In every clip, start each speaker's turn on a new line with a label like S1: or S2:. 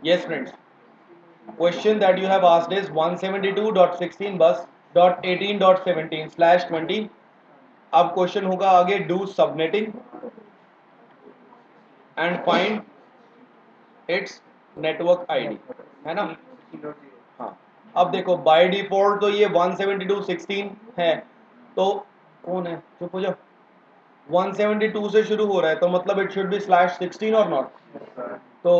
S1: Yes friends, question that you have asked is 172.16 bus .18.17/20. अब question होगा आगे, do subnetting and find its network ID, है ना? हाँ, अब देखो बाय डिफॉल्ट तो ये 172.16 है, तो कौन है, चुप हो जाओ, 172 से शुरू हो रहा है तो मतलब इट शुड बी /16 और नॉट। तो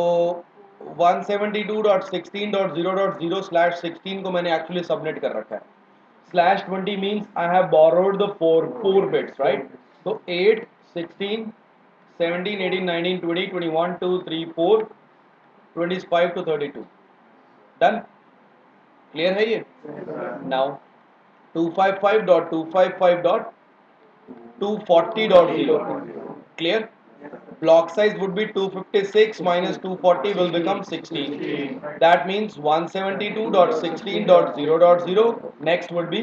S1: 172.16.0.0/16 को मैंने एक्चुअली सबनेट कर रखा है। /20 means I have borrowed the four bits, right? तो 8, 16, 17, 18, 19, 20, 21, 2, 3, 4, 25 to 32। डन? क्लियर है ये? Now 255.255.240.0, clear? Block size would be 256 minus 240 will become 16. That means 172.16.0.0 next would be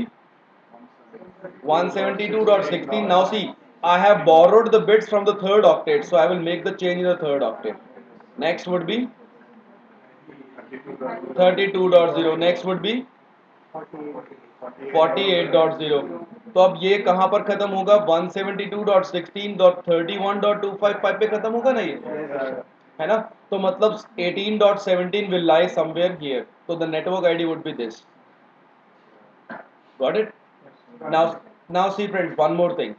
S1: 172.16. Now see, I have borrowed the bits from the third octet, so I will make the change in the third octet. Next would be 32.0, next would be 48.0। तो अब ये कहां पर खत्म होगा? 172.16.31.255 पे खत्म होगा ना ये, है ना? तो मतलब 18.17 will lie somewhere here, so the network ID would be this। Got it? Now see friends, one more thing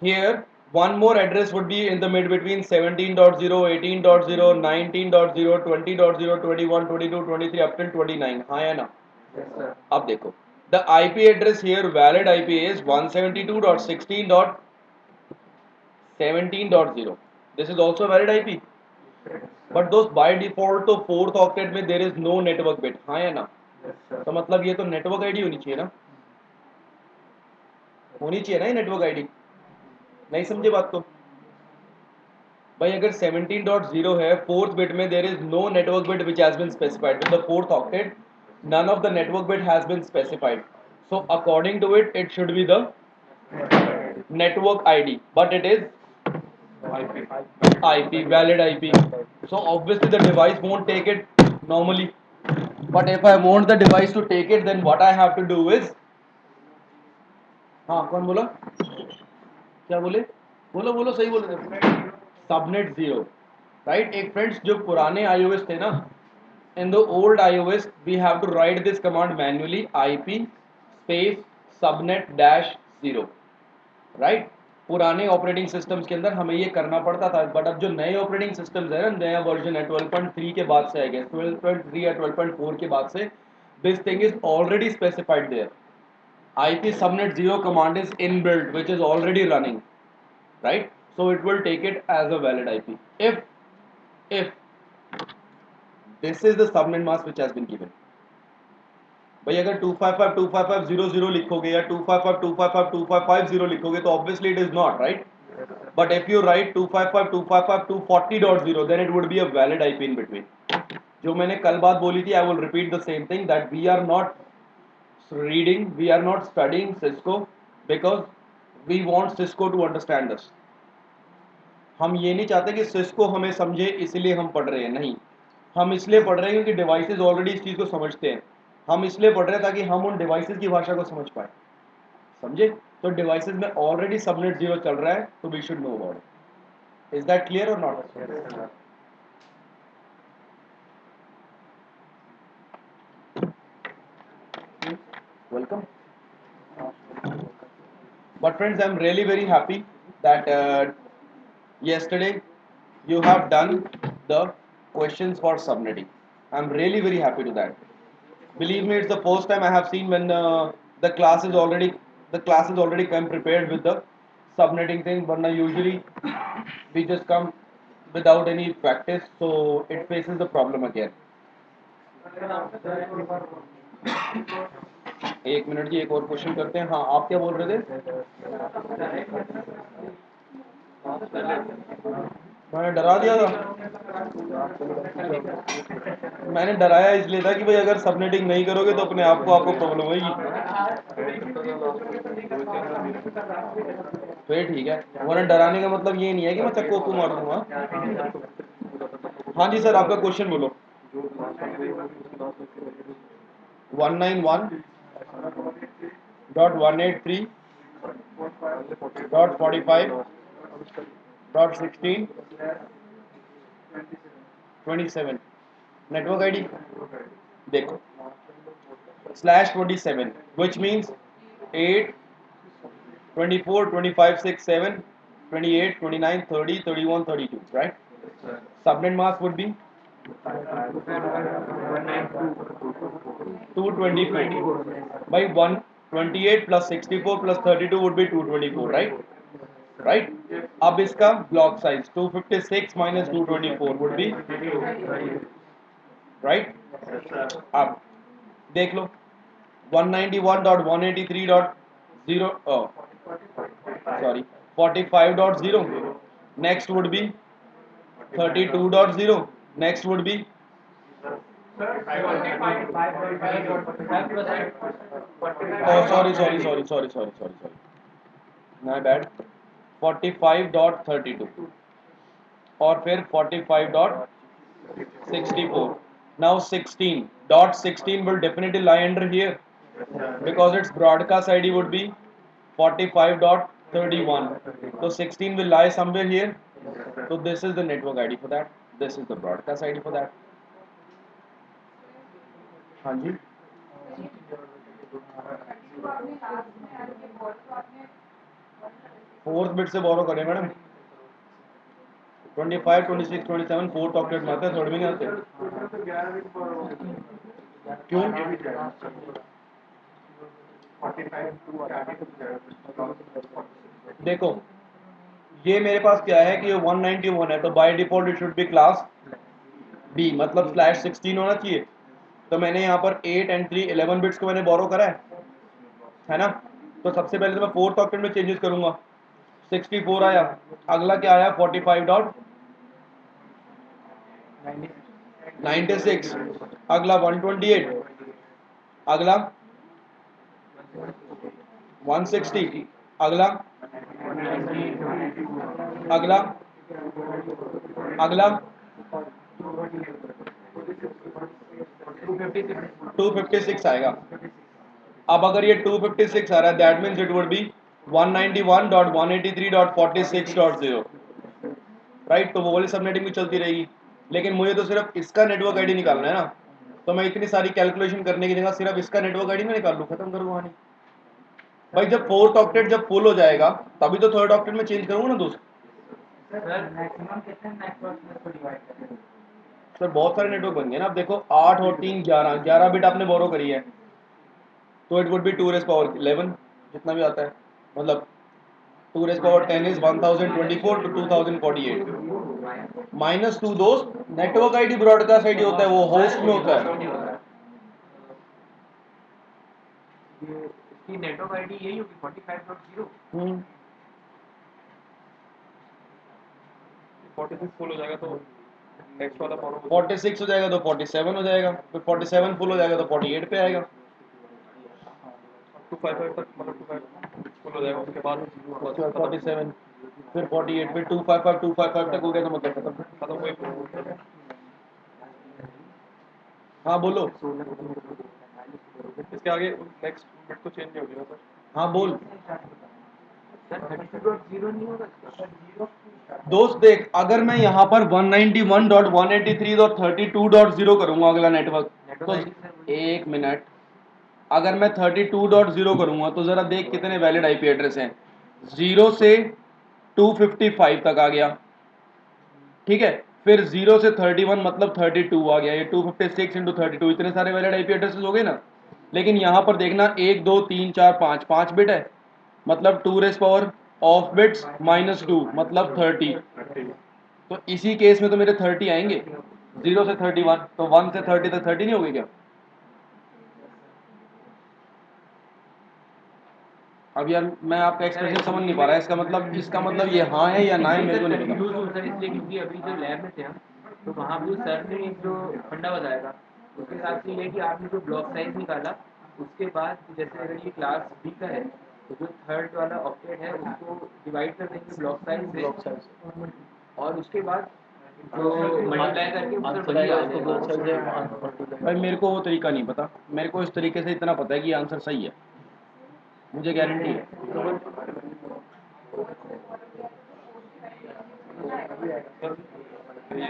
S1: here. One more address would be in the mid between 17.0, 18.0, 19.0, 20.0, 21, 22, 23 up till 29, हाँ या ना? अब देखो, the IP address here, valid IP is 172.16.17.0। this is also a valid IP, but those by default तो fourth octet में there is no network bit, हाँ या ना? तो मतलब ये तो network ID होनी चाहिए ना, होनी चाहिए ना ये network ID। नहीं समझे बात तो भाई, अगर 17.0 है फोर्थ बिट में, there is no network bit which has been specified with the fourth octet, none of the network bit has been specified, so according to it it should be the network ID, but it is IP, valid IP। So obviously the device won't take it normally, but if I want the device to take it, then what I have to do is, हाँ कौन बोला, क्या बोले, बोलो बोलो, सही बोल रहे हो, सबनेट 0, राइट? एक फ्रेंड्स जो पुराने iOS थे ना, in the old iOS we have to write this command manually, IP space subnet dash 0, right? पुराने ऑपरेटिंग सिस्टम्स के अंदर हमें ये करना पड़ता था, बट अब जो नए ऑपरेटिंग सिस्टम्स है ना, नया वर्जन है 12.3 के बाद से, आई गेस 12.3 या 12.4 के बाद से, this thing is already specified there. IP subnet 0 command is inbuilt, which is already running, right? So it will take it as a valid IP if this is the subnet mask which has been given। भाई अगर 255.255.0.0 लिखोगे या 255.255.255.0 लिखोगे तो obviously it is not, right? But if you write 255.255.240.0, then it would be a valid IP in between। जो मैंने कल बात बोली थी, I will repeat the same thing, that we are not reading, we are not studying Cisco because we want Cisco to understand us। हम ये नहीं चाहते कि सिस्को हमें समझे इसलिए हम पढ़ रहे हैं, नहीं, हम इसलिए पढ़ रहे हैं क्योंकि डिवाइसेस ऑलरेडी इस चीज़ को समझते हैं। हम इसलिए पढ़ रहे हैं ताकि हम उन डिवाइसेस की भाषा को समझ पाए, समझे? तो डिवाइसेस में ऑलरेडी सबनेट 0 चल रहा है, तो we should know about it. Is that clear और not? Welcome। But friends, I'm really very happy that yesterday you have done the questions for subnetting. I'm really very happy to that। Believe me, it's the first time I have seen when the class is already come prepared with the subnetting thing. But usually we just come without any practice, so it faces the problem again। एक minute जी, एक और question करते हैं। हाँ, आप क्या बोल रहे थे? मैंने डरा दिया था। मैंने डराया इसलिए था कि भाई अगर सबनेटिंग नहीं करोगे तो अपने आप को आपको प्रॉब्लम होगी। तो ये ठीक है, वरना डराने का मतलब ये नहीं है कि मैं चक्को को मार दूंगा। हाँ जी सर, आपका क्वेश्चन बोलो। 191.183.45.16.27 नेटवर्क आईडी देखो /27 which means 8 24 25 6 7 28 29 30 31 32 right subnet mask would be 224 by 128 plus 64 plus 32 would be 224 right अब इसका block size 256 minus 224 would be right अब देख लो 191.183.0 sorry 45.0 next would be 32.0 next would be oh sorry my bad 45.32 और फिर 45.64 now 16.16 will definitely lie under here because its broadcast ID would be 45.31 so 16 will lie somewhere here so this is the network ID for that this is the broadcast ID for that हाँ जी fourth bit से बोरो करें madam 25 26 27 fourth octet में आते हैं third में नहीं आते क्यों देखो ये मेरे पास क्या है कि ये 191 है तो by default it should be class B मतलब /16 होना चाहिए तो मैंने यहाँ पर 8 and 3 11 बिट्स को मैंने बोरो करा है ना तो सबसे पहले तो मैं फोर्थ ऑक्टेट में चेंजेस करूंगा 64 आया अगला क्या आया 45.96 अगला 128 अगला 160 अगला अगला अगला 256 आएगा अब अगर ये 256 आ रहा है that means it would be 191.183.46.0 right तो वो वाली सबनेटिंग भी चलती रहेगी लेकिन मुझे तो सिर्फ इसका नेटवर्क आईडी निकालना है ना तो मैं इतनी सारी कैलकुलेशन करने की जगह सिर्फ इसका नेटवर्क आईडी में निकाल लूँ खत्म कर कहानी भाई जब फोर्थ ऑक्टेट जब फुल हो जाएगा तभी तो थर्ड ऑक्टेट में चेंज करूंगा ना दोस्त सर बहुत सारे नेटवर्क बन गए ना अब देखो 8 और 3 11 बिट आपने बोरो करी है तो it would be 2 rays power 11 जितना भी आता है मतलब 2 रेज़ पावर 10 इज 1024 to 2048 -2 दोस्त नेटवर्क आईडी ब्रॉडकास्ट आईडी होता है वो होस्ट में होता है
S2: इसकी नेटवर्क आईडी यही होगी 45.0 46 फुल हो जाएगा तो नेक्स्ट वाला
S1: 46 हो जाएगा तो 47 हो जाएगा फिर 47 फुल हो जाएगा तो 48 पे आएगा
S2: 255 तक मतलब 25 फुल हो जाएगा उसके बाद
S1: 47 फिर 48 फिर 255 तक हो गया तो मतलब
S2: खत्म हुए
S1: हाँ बोलो
S2: इसके आगे नेक्स्ट बिट तो चेंज हो गया सर
S1: हाँ बोल
S2: सर 32.0 नहीं होगा
S1: दोस्त देख अगर मैं यहाँ पर 191.183.32.0 करूंगा अगला नेटवर्क तो एक मिनट अगर मैं 32.0 करूंगा तो जरा देख कितने वैलिड आईपी एड्रेस हैं 0 से 255 तक आ गया ठीक है फिर 0 से 31 मतलब 32 आ गया ये 256 इंटू 32 इतने सारे वैलिड आईपी एड्रेसेस हो गए ना लेकिन यहाँ पर देखना 1 2 3 4 5 5 बिट है मतलब 2 रेज़ पावर ऑफ बिट्स -2 मतलब 30 तो इसी केस में तो मेरे 30 आएंगे 0 से 31 तो 1 से 30 तक 30 नहीं हो गई क्या अब यार मैं आपका एक्सप्रेशन समझ नहीं पा रहा है इसका मतलब ये हाँ है या ना है मेरे को नहीं पता
S2: सर इसलिए क्योंकि अभी जो लैब में थे हम तो वहाँ पे सर ने एक जो फंडा बताया था उसके हिसाब से ये है कि आपने जो ब्लॉक साइज निकाला उसके बाद जैसे अगर ये क्लास बी का है तो जो थर्ड वाला ऑक्टेट है उसको डिवाइड कर देंगे ब्लॉक साइज से और उसके बाद तो मल्टीप्लाई करके उस
S3: आंसर
S2: वही
S3: आएगा
S2: आ
S3: उसको दो अक्षर
S2: जाएगा।
S3: से मल्टीप्लाई।
S1: भाई मेरे को वो तरीका नहीं पता, मेरे को इस तरीके से इतना पता है कि आंसर सही है, मुझे गारंटी है।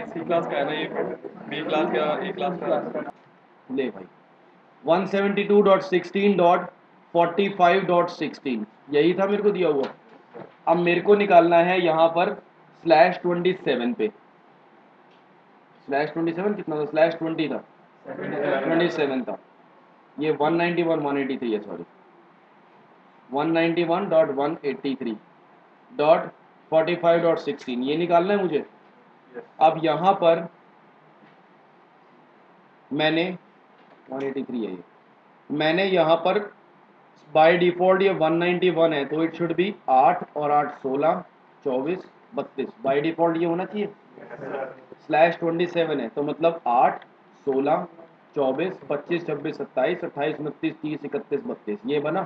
S3: सी क्लास का है ना ये, बी क्लास का, ए क्लास का।
S1: ले भाई 172.16.45.16 यही था मेरे को दिया हुआ। अब मेरे को निकालना है यहाँ पर /27 पे, /27 कितना था, /20 था, 27 था, ये 191.183 है, सॉरी 191.183.45.16 ये निकालना है मुझे। अब यहाँ पर मैंने 183 है ये, मैंने यहाँ पर बाय डिफ़ॉल्ट ये 191 है तो इट शुड बी 8 और 8 16 24 32, बाय डिफ़ॉल्ट ये होना चाहिए। /27 है तो मतलब 8 16 24 25 26 27 28 29 30 31 32 ये बना।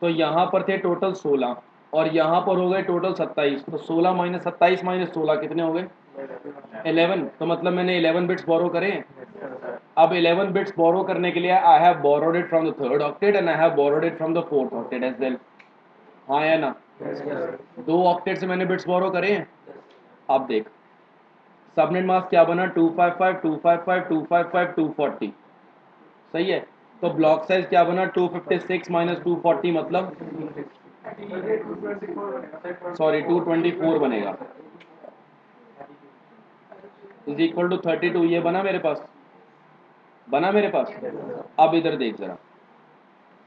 S1: तो यहाँ पर थे टोटल 16 और यहाँ पर हो गए टोटल 27, तो 16 - 27 - 16 कितने हो गए 11, तो मतलब मैंने 11 बिट्स बोरो करे हैं। अब 11 बिट्स बोरो करने के लिए I have borrowed it from the third octet and I have borrowed it from the fourth octet as well, हाँ या ना। दो ऑक्टेट से मैंने बिट्स बोरो करे हैं। अब देख सबनेट मास्क क्या बना 255 255 255 240, सही है। तो ब्लॉक साइज क्या बना 256 - 240 मतलब सॉरी 224 बनेगा इज इक्वल टू 32, ये बना मेरे पास, बना मेरे पास। अब इधर देख जरा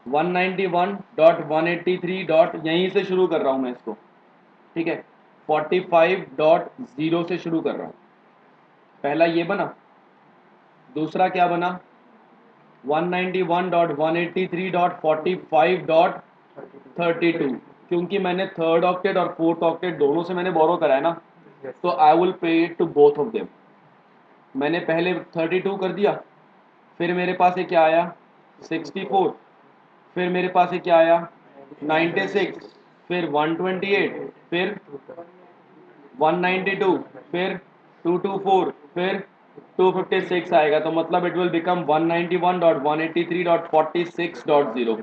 S1: 191.183 डॉट यहीं से शुरू कर रहा हूँ मैं इसको, ठीक है 45.0 से शुरू कर रहा हूँ। पहला ये बना, दूसरा क्या बना 191.183.45.32, क्योंकि मैंने थर्ड ऑक्टेट और फोर्थ ऑक्टेट दोनों से मैंने बोरो करा है ना, तो I will pay it to both of them. मैंने पहले 32 कर दिया, फिर मेरे पास ये क्या आया 64, फिर मेरे पास ये क्या आया 96, फिर 128, फिर 192, फिर 224, फिर 256 आएगा, तो मतलब इट विल बिकम 191.183.46.0।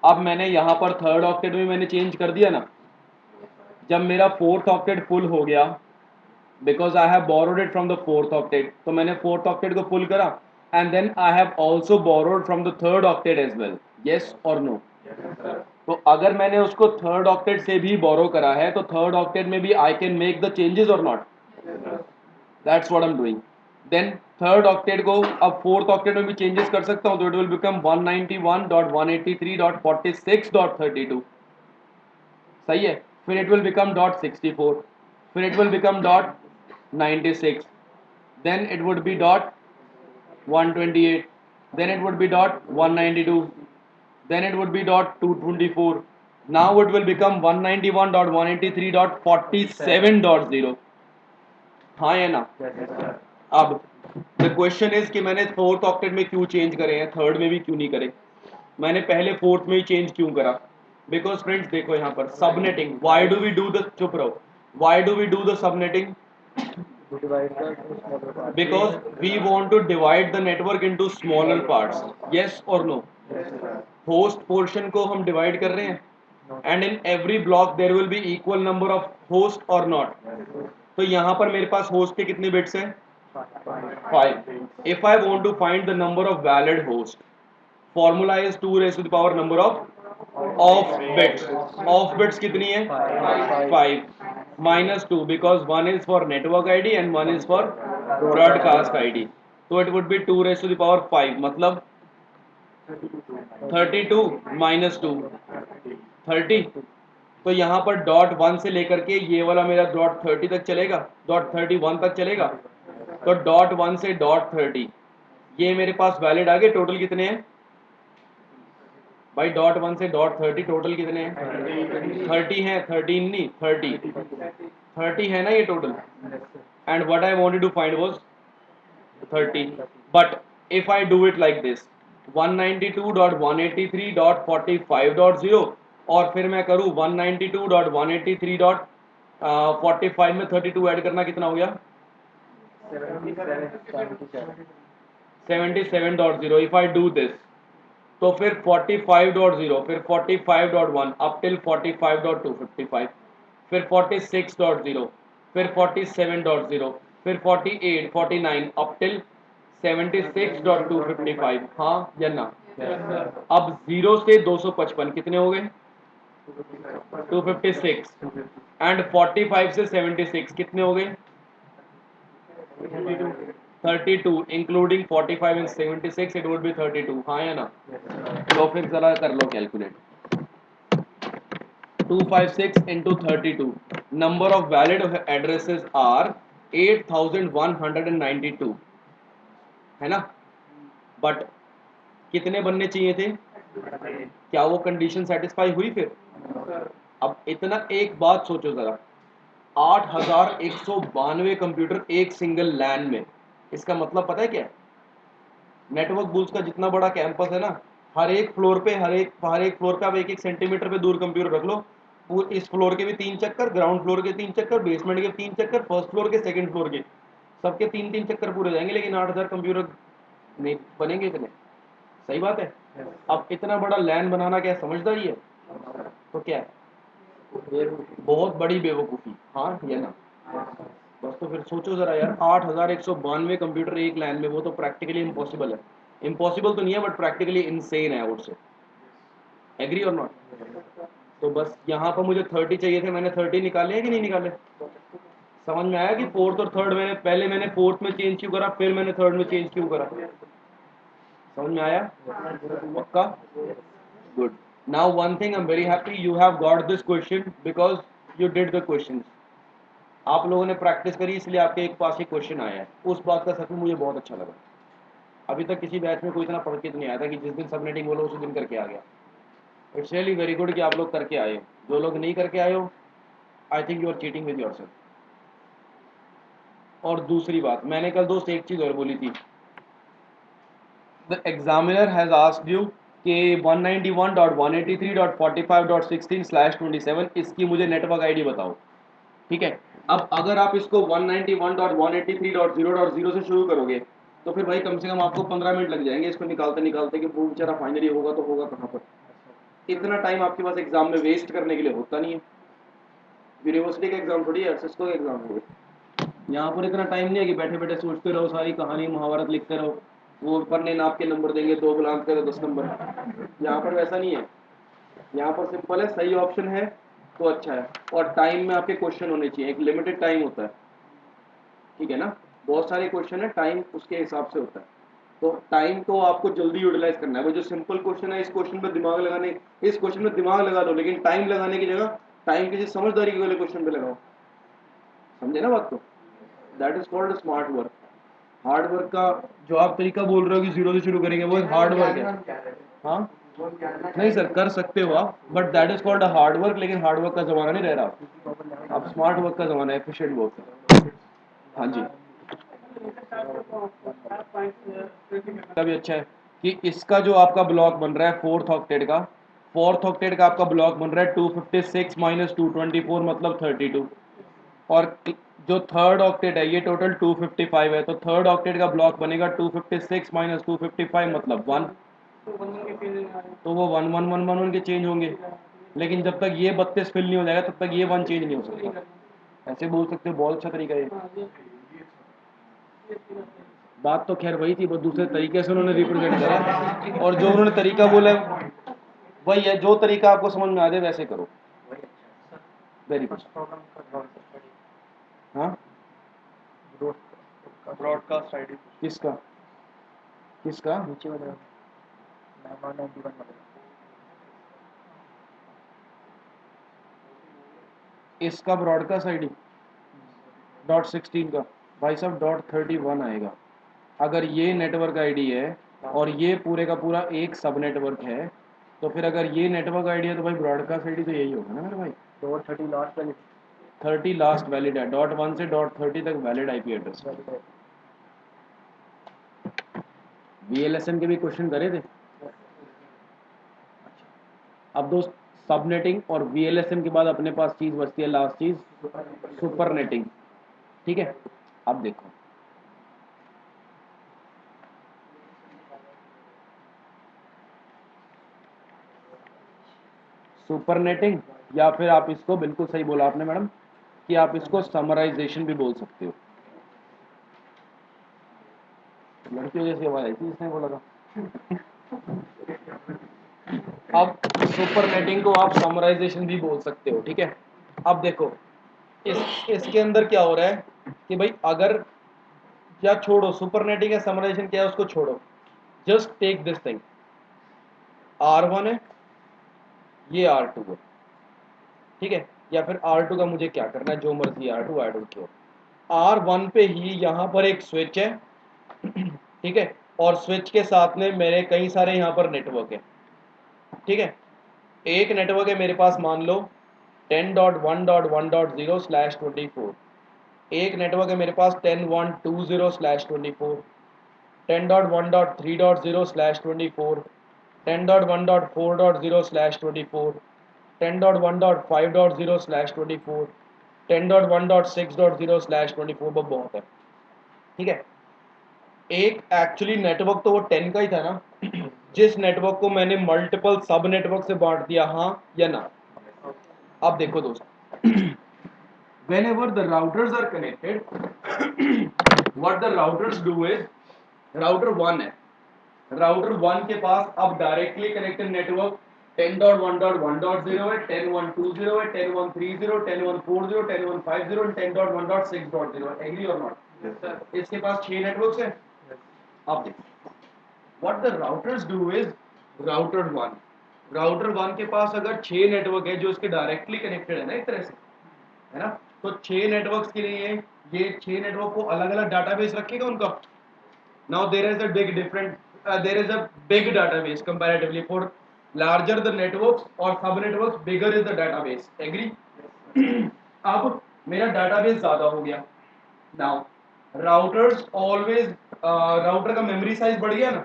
S1: अब मैंने यहाँ पर थर्ड ऑक्टेट में मैंने चेंज कर दिया ना, जब मेरा फोर्थ ऑक्टेट फुल हो गया because I have borrowed it from the fourth octet, तो मैंने फोर्थ ऑक्टेट को फुल करा and then I have also borrowed from the third octet as well, yes और नो। तो अगर मैंने उसको थर्ड ऑक्टेट से भी बोरो करा है तो थर्ड ऑक्टेट में भी I can make the changes और not, that's what I am doing. Then third octet को अब फोर्थ ऑक्टेट में भी चेंजेस कर सकता हूँ, तो इट विल बिकम 191.183.46.32, सही है। फिर इट विल बिकम .64, फिर it will become .96, then it would be .128, then it would be .192, then it would be .224, now it will become 191.183.47.0, हाँ या ना। अब द क्वेश्चन इज कि मैंने फोर्थ ऑक्टेट में क्यों चेंज करे हैं, थर्ड में भी क्यों नहीं करे। मैंने पहले फोर्थ में ही चेंज क्यों करा, बिकॉज फ्रेंड्स देखो यहाँ पर subnetting, why do we do the, चुप रहो, why do we do the subnetting, because we want to divide the network into smaller parts, yes or no। host portion को हम divide कर रहे हैं and in every block there will be equal number of host or not। तो यहाँ पर मेरे पास host के कितने bits हैं 5। if I want to find the number of valid host, formula is 2 raised to the power number of bits, कितनी है 5 -2 because one is for network ID and one is for broadcast ID, so it would be 2 raised to the power 5 मतलब 32 -2 30। तो यहाँ पर .1 से लेकर के ये वाला मेरा .30 तक चलेगा, .31 तक चलेगा, तो .1 से .30 ये मेरे पास वैलिड आ गए। टोटल कितने हैं भाई, .1 से .30 टोटल कितने हैं 30 हैं, 13 नहीं 30 है ना ये total, and what I wanted to find was 30। But if I do it like this 192.183.45.0 और फिर मैं करूँ 192.183.45 में 32 ऐड करना कितना हो गया 77.0 इफ आई डू दिस, तो फिर 45.0, फिर 45.1 अप टिल 45.255, फिर 46.0, फिर 47.0, फिर 48 49 अप टिल 76.255। हाँ या ना? अब 0 से 255 कितने हो गए? 256। एंड 45 से 76 कितने हो गए? 32, including 45 and 76 it would be 32। हाँ या ना? तो फिर जरा कर लो calculate. 256 into 32, number of valid addresses are 8192, है ना? बट कितने बनने चाहिए थे? क्या वो कंडीशन सेटिस्फाई हुई? फिर अब इतना एक बात सोचो जरा, 8192 कंप्यूटर एक सिंगल लैन में, इसका मतलब पता है क्या है? नेटवर्क बुल्स का जितना बड़ा कैंपस है ना, हर एक फ्लोर पे आप एक एक सेंटीमीटर पे दूर कंप्यूटर रख लो, इस फ्लोर के भी 3 चक्कर, ग्राउंड फ्लोर के 3 चक्कर, बेसमेंट के 3 चक्कर, फर्स्ट फ्लोर के, सेकंड फ्लोर के, सबके 3-3 चक्कर पूरे जाएंगे, लेकिन 8000 कंप्यूटर नहीं बनेंगे इतने। सही बात है। अब इतना बड़ा लैन बनाना क्या समझदारी है? तो क्या है? बहुत बड़ी बेवकूफ़ी। हाँ या ना? बस तो फिर सोचो ज़रा यार, 8192 कंप्यूटर एक लैन में, वो तो प्रैक्टिकली इम्पॉसिबल है। इम्पॉसिबल तो नहीं है बट प्रैक्टिकली इनसेन है, I would say. Agree or not? तो बस यहाँ पर मुझे 30 चाहिए थे, मैंने 30 निकाले हैं कि नहीं निकाले? समझ में आया कि फोर्थ और थर्ड मैंने फोर्थ में चेंज क्यों करा, फिर मैंने थर्ड में चेंज क्यों करा? समझ में आया? पक्का? Good. Now one thing, I am very happy you have got this question because you did the question. आप लोगों ने प्रैक्टिस करी इसलिए आपके एक पास ही क्वेश्चन आया है। उस बात का सच में मुझे बहुत अच्छा लगा। अभी तक किसी बैच में कोई इतना पढ़ के तो नहीं आया था कि जिस दिन सबनेटिंग बोलो उसी दिन करके आ गया। इट्स रियली वेरी गुड कि आप लोग करके आए हो। जो लोग नहीं करके आए हो, I think you are cheating with yourself. और दूसरी बात, मैंने कल दोस्त एक चीज़ और बोली थी, the examiner has asked you कि 191.183.45.16/27 इसकी मुझे नेटवर्क आईडी बताओ। ठीक है, अब अगर आप इसको 191.183.0.0 से शुरू करोगे तो फिर भाई कम से कम आपको 15 मिनट लग जाएंगे इसको निकालते निकालते कि वो बेचारा फाइनली होगा तो होगा कहाँ पर। इतना टाइम आपके पास एग्जाम में वेस्ट करने के लिए होता नहीं है। यूनिवर्सिटी का एग्जाम थोड़ी है, सिस्को का एग्जाम है। यहाँ पर इतना टाइम नहीं है कि बैठे बैठे सोचते रहो, सारी कहानी महाभारत लिखते रहो, वो पन्ने नाप के नंबर देंगे, 2 बुलांक करो 10 नंबर। यहाँ पर वैसा नहीं है। यहाँ पर सिंपल है, सही ऑप्शन है तो अच्छा है, और टाइम में आपके क्वेश्चन होने चाहिए, एक लिमिटेड टाइम होता है। ठीक है ना? बहुत सारे क्वेश्चन है, टाइम उसके हिसाब से होता है। तो टाइम को आपको जल्दी यूटिलाइज करना है। वो जो सिंपल क्वेश्चन है, इस क्वेश्चन में दिमाग लगा लो, लेकिन टाइम लगाने की जगह टाइम किसी समझदारी वाले क्वेश्चन पे लगाओ। समझे ना बात को? That is called smart work. Hard work का जो आप तरीका बोल रहे हो कि 0 से शुरू करेंगे, वो एक हार्ड वर्क है। हाँ नहीं सर, कर सकते हो आप, but that is called hard work. लेकिन हार्ड वर्क का जमाना नहीं रह रहा, अब स्मार्ट वर्क का जमाना है, एफिशिएंट वर्क। हाँ जी, का भी अच्छा है कि इसका जो आपका ब्लॉक बन रहा है फोर्थ ऑक्टेट का आपका ब्लॉक बन रहा है 256 माइनस 224 मतलब 32। और जो थर्ड ऑक्टेट है ये टोटल 255 है, तो थर्ड ऑक्टेट का ब्लॉक बनेगा 256 माइनस 255 मतलब 1। तो वो 1 1 1 1 1 के चेंज होंगे, लेकिन जब तक ये 32 फिल नहीं हो जाएगा तब तक ये 1 चेंज नहीं हो सकता। ऐसे बोल सकते हो, बहुत अच्छा तरीका है। बात तो खैर वही थी, बस दूसरे तरीके से उन्होंने रिप्रेजेंट करा, और जो उन्होंने तरीका बोला वही है। जो तरीका आपको समझ में आ जाए वैसे करो। Very good. हाँ,
S3: ब्रॉडकास्ट आईडी
S1: किसका किसका? इसका ब्रॉडकास्ट आईडी .16 का भाई साहब .31 आएगा। अगर ये नेटवर्क आईडी है और ये पूरे का पूरा एक सब नेटवर्क है, तो फिर अगर ये नेटवर्क आईडी है तो भाई ब्रॉडकास्ट आईडी तो यही होगा ना मेरे भाई। .30 लास्ट वैलिड है, .1 से .30 तक वैलिड आईपी एड्रेस। VLSN के भी क्वेश्चन करे थे। अब दोस्त, सबनेटिंग और VLSN के बाद अपने पास चीज़ बचती है, लास्ट चीज़ सुपर नेटिंग। ठीक है, अब देखो सुपरनेटिंग, या फिर आप इसको, बिल्कुल सही बोला आपने मैडम, कि आप इसको समराइजेशन भी बोल सकते हो। लड़कियों जैसी आवाज आई थी, इसने बोला था। अब सुपरनेटिंग को आप समराइजेशन भी बोल सकते हो, ठीक है। अब देखो इसके अंदर क्या हो रहा है कि भाई अगर, या छोड़ो सुपरनेटिंग या समराइजेशन क्या है उसको छोड़ो, just take this thing, R1 है, ये R2 है, ठीक है। या फिर R2 का मुझे क्या करना है, जो मर्जी R2 I don't care. R1 पे ही यहाँ पर एक स्विच है, ठीक है, और स्विच के साथ में मेरे कई सारे यहाँ पर नेटवर्क है, ठीक है। एक नेटवर्क है मेरे पास, मान लो 10.1.1.0/24, एक नेटवर्क है मेरे पास 10.1.20/24, 10.1.3.0/24, 10.1.4.0/24, 10.1.5.0/24, 10.1.6.0/24, बहुत है, ठीक है। एक एक्चुअली नेटवर्क तो वो 10 का ही था ना, जिस नेटवर्क को मैंने मल्टीपल सब नेटवर्क से बांट दिया, हाँ या ना। अब देखो दोस्त, whenever the routers are connected, what the routers do is, router 1 है, राउटर 1 के पास अब डायरेक्टली कनेक्टेड नेटवर्क 10.1.1.0 है, 10.1.20 है, 10.1.30, 10.1.40, 10.1.50 और 10.1.6.0 है। Agree or not? इसके पास 6 नेटवर्क्स हैं। अब देखो what the routers do is, router 1 के पास अगर 6 नेटवर्क है जो इसके डायरेक्टली कनेक्टेड है ना, एक तरह से, है ना, तो 6 नेटवर्क्स के लिए ये 6 नेटवर्क को अलग अलग डाटाबेस रखेगा उनका। Now there is a big different, there is a big database comparatively. For larger the networks or sub networks, bigger is the database. Agree? अब मेरा database ज़्यादा हो गया। Now routers always, router का memory size बढ़ गया ना,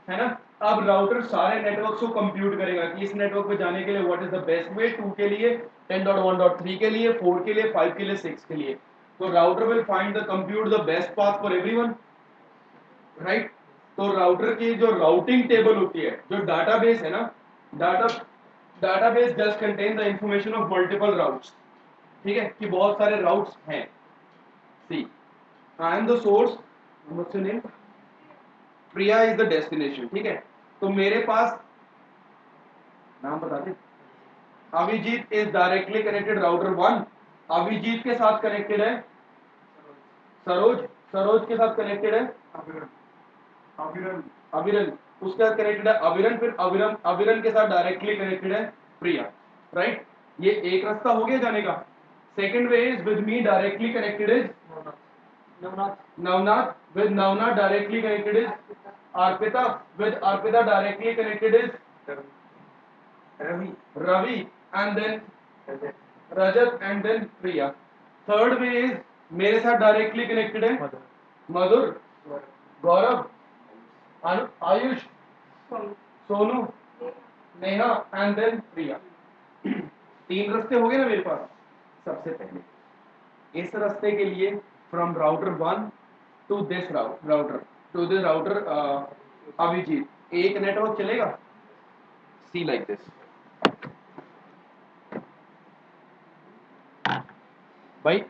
S1: है ना। अब राउटर सारे नेटवर्क्स को कंप्यूट करेगा कि इस नेटवर्क पे जाने के लिए what is the best way, 2 के लिए, 10.1.3 के लिए, 4 के लिए, 5 के लिए, 6 के लिए। तो router will find the compute the best path for everyone, right. तो राउटर की जो राउटिंग टेबल होती है, जो डाटाबेस है ना, database just contain the information of multiple routes, ठीक है, कि बहुत सारे राउट्स हैं। See I am the source, what's your name, Priya is the destination, ठीक है। तो मेरे पास नाम बता दे, Abhijit is directly connected router 1, Abhijit के साथ कनेक्टेड है सरोज, सरोज के साथ कनेक्टेड है अविरन, उसके साथ कनेक्टेड है अविरन, फिर अविरन, अविरन के साथ डायरेक्टली कनेक्टेड है प्रिया, राइट। ये एक रास्ता हो गया जाने का। Second way is with me directly connected is Navnath, with Navnath directly connected is Arpita, with Arpita directly connected is Ravi, and then Rajat, and then Priya. Third way is मेरे साथ डायरेक्टली कनेक्टेड है मधुर, गौरव, आयुष, सोनू, नेहा, एंड देन प्रिया। 3 रास्ते हो गए ना मेरे पास। सबसे पहले इस रास्ते के लिए from router 1 to this router Abhijit एक नेटवर्क चलेगा, सी लाइक दिस। भाई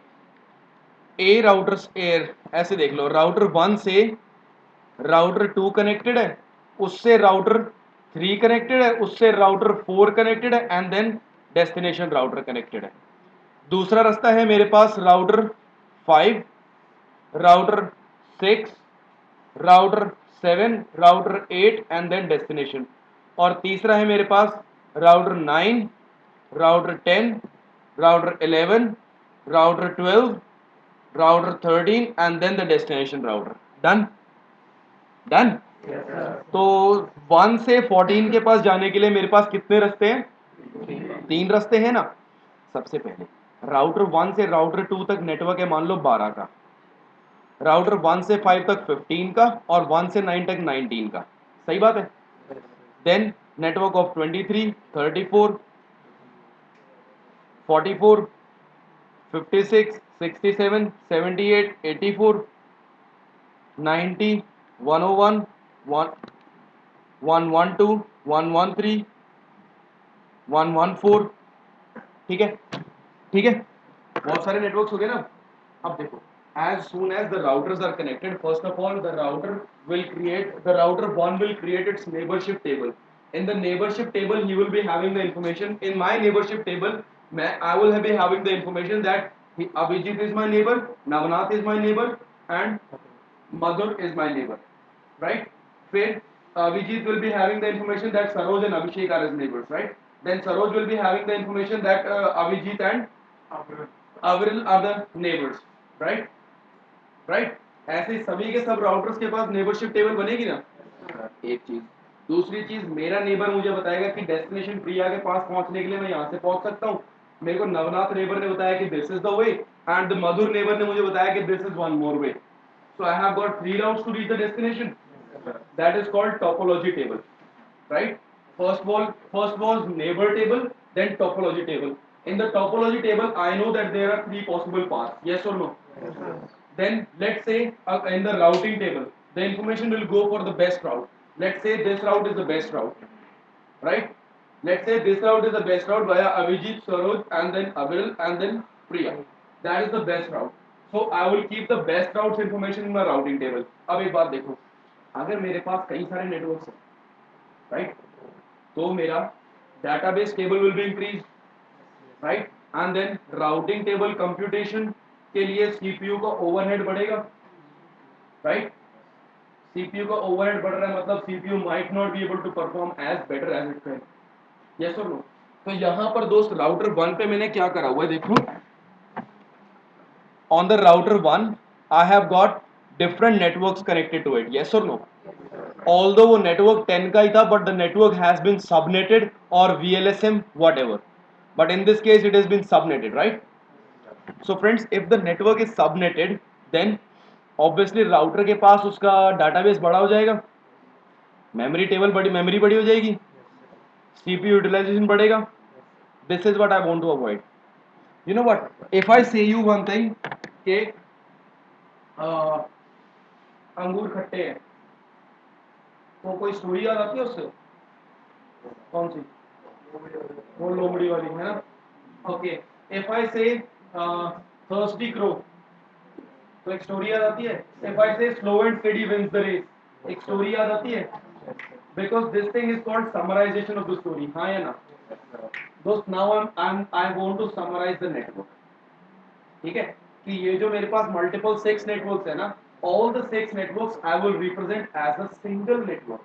S1: ए राउटर एयर ऐसे देख लो, राउटर 1 से राउटर 2 कनेक्टेड है, उससे राउटर 3 कनेक्टेड है, उससे राउटर 4 कनेक्टेड है, and then destination router connected है। दूसरा रास्ता है मेरे पास router 5, router 6, router 7, router 8 and then destination. और तीसरा है मेरे पास router 9, router 10, router 11, router 12, router 13 and then the destination router. Done done. तो 1 से 14 के पास जाने के लिए मेरे पास कितने रास्ते हैं, 3 रास्ते हैं ना। सबसे पहले राउटर 1 से राउटर 2 तक नेटवर्क है मान लो 12 का, राउटर 1 से 5 तक 15 का, और 1 से 9 तक 19 का, सही बात है। देन नेटवर्क ऑफ 23, 34, 44, 56, 67, 78, 84, 90, 101, 112, 113, 114, ठीक है, ठीक है, बहुत सारे नेटवर्क्स हो गए ना। अब देखो, as soon as the routers are connected, first of all the router router 1 will create its neighborship table. In the neighborship table he will be having the information. In my neighborship table I will be having the information that Abhijit is my neighbor, Navnath is my neighbor, and Madhur is my neighbor, right? Then Abhijit will be having the information that Saroj and Abhishek are his neighbors, right? Then Saroj will be having the information that Abhijit and Avril are the neighbors, right? Right? ऐसे सभी के सब routers के पास neighbourship table बनेगी ना। एक चीज, दूसरी चीज, मेरा नेबर मुझे बताएगा कि डेस्टिनेशन प्रिया के पास पहुंचने के लिए मैं यहाँ से पहुंच सकता हूँ। मेरे को नवनाथ नेबर ने बताया कि this is the way, and the Madhur neighbour ने मुझे बताया कि this is one more way. So I have got 3 routes to reach the destination. That is called topology table, right? First was neighbor table, then topology table. In the topology table I know that there are 3 possible paths, yes or no? Then let's say in the routing table the information will go for the best route. Let's say this route is the best route, right? Let's say this route is the best route via Avijit, Saroj, and then Avril, and then Priya. That is the best route. So I will keep the best routes information in my routing table. अब एक बात देखो, अगर मेरे पास कई सारे networks हैं, right? तो मेरा database table will be increased, right? And then routing table computation के लिए CPU का overhead बढ़ेगा, right? CPU का overhead बढ़ रहा है मतलब CPU might not be able to perform as better as it can. Yes or no? तो यहाँ पर दोस्त राउटर 1 पे मैंने क्या करा हुआ है देखो, on the router 1 I have got different networks connected to it. Yes or no? Although वो network 10 का ही था, but the network has been subnetted or VLSM whatever, but in this case it has been subnetted, right? So friends, if the network is subnetted, then obviously router के पास उसका database बड़ा हो जाएगा, memory बड़ी हो जाएगी, CPU utilization बढ़ेगा. This is what I want to avoid. You know what? If I say you one thing कि अंगूर खट्टे हैं, तो कोई स्टोरी याद आती है उससे? कौन सी? वो लोमड़ी वाली है ना? ओके, इफ आई से थर्स्टी क्रो, तो एक स्टोरी याद आती है. If I say slow and steady wins the race, एक स्टोरी याद आती है. Because this thing is called summarization of the story. हाँ या ना दोस्त? Now I want to summarize the network. ठीक है, कि ये जो मेरे पास मल्टीपल 6 नेटवर्क्स है ना, all the 6 networks I will represent as a single network.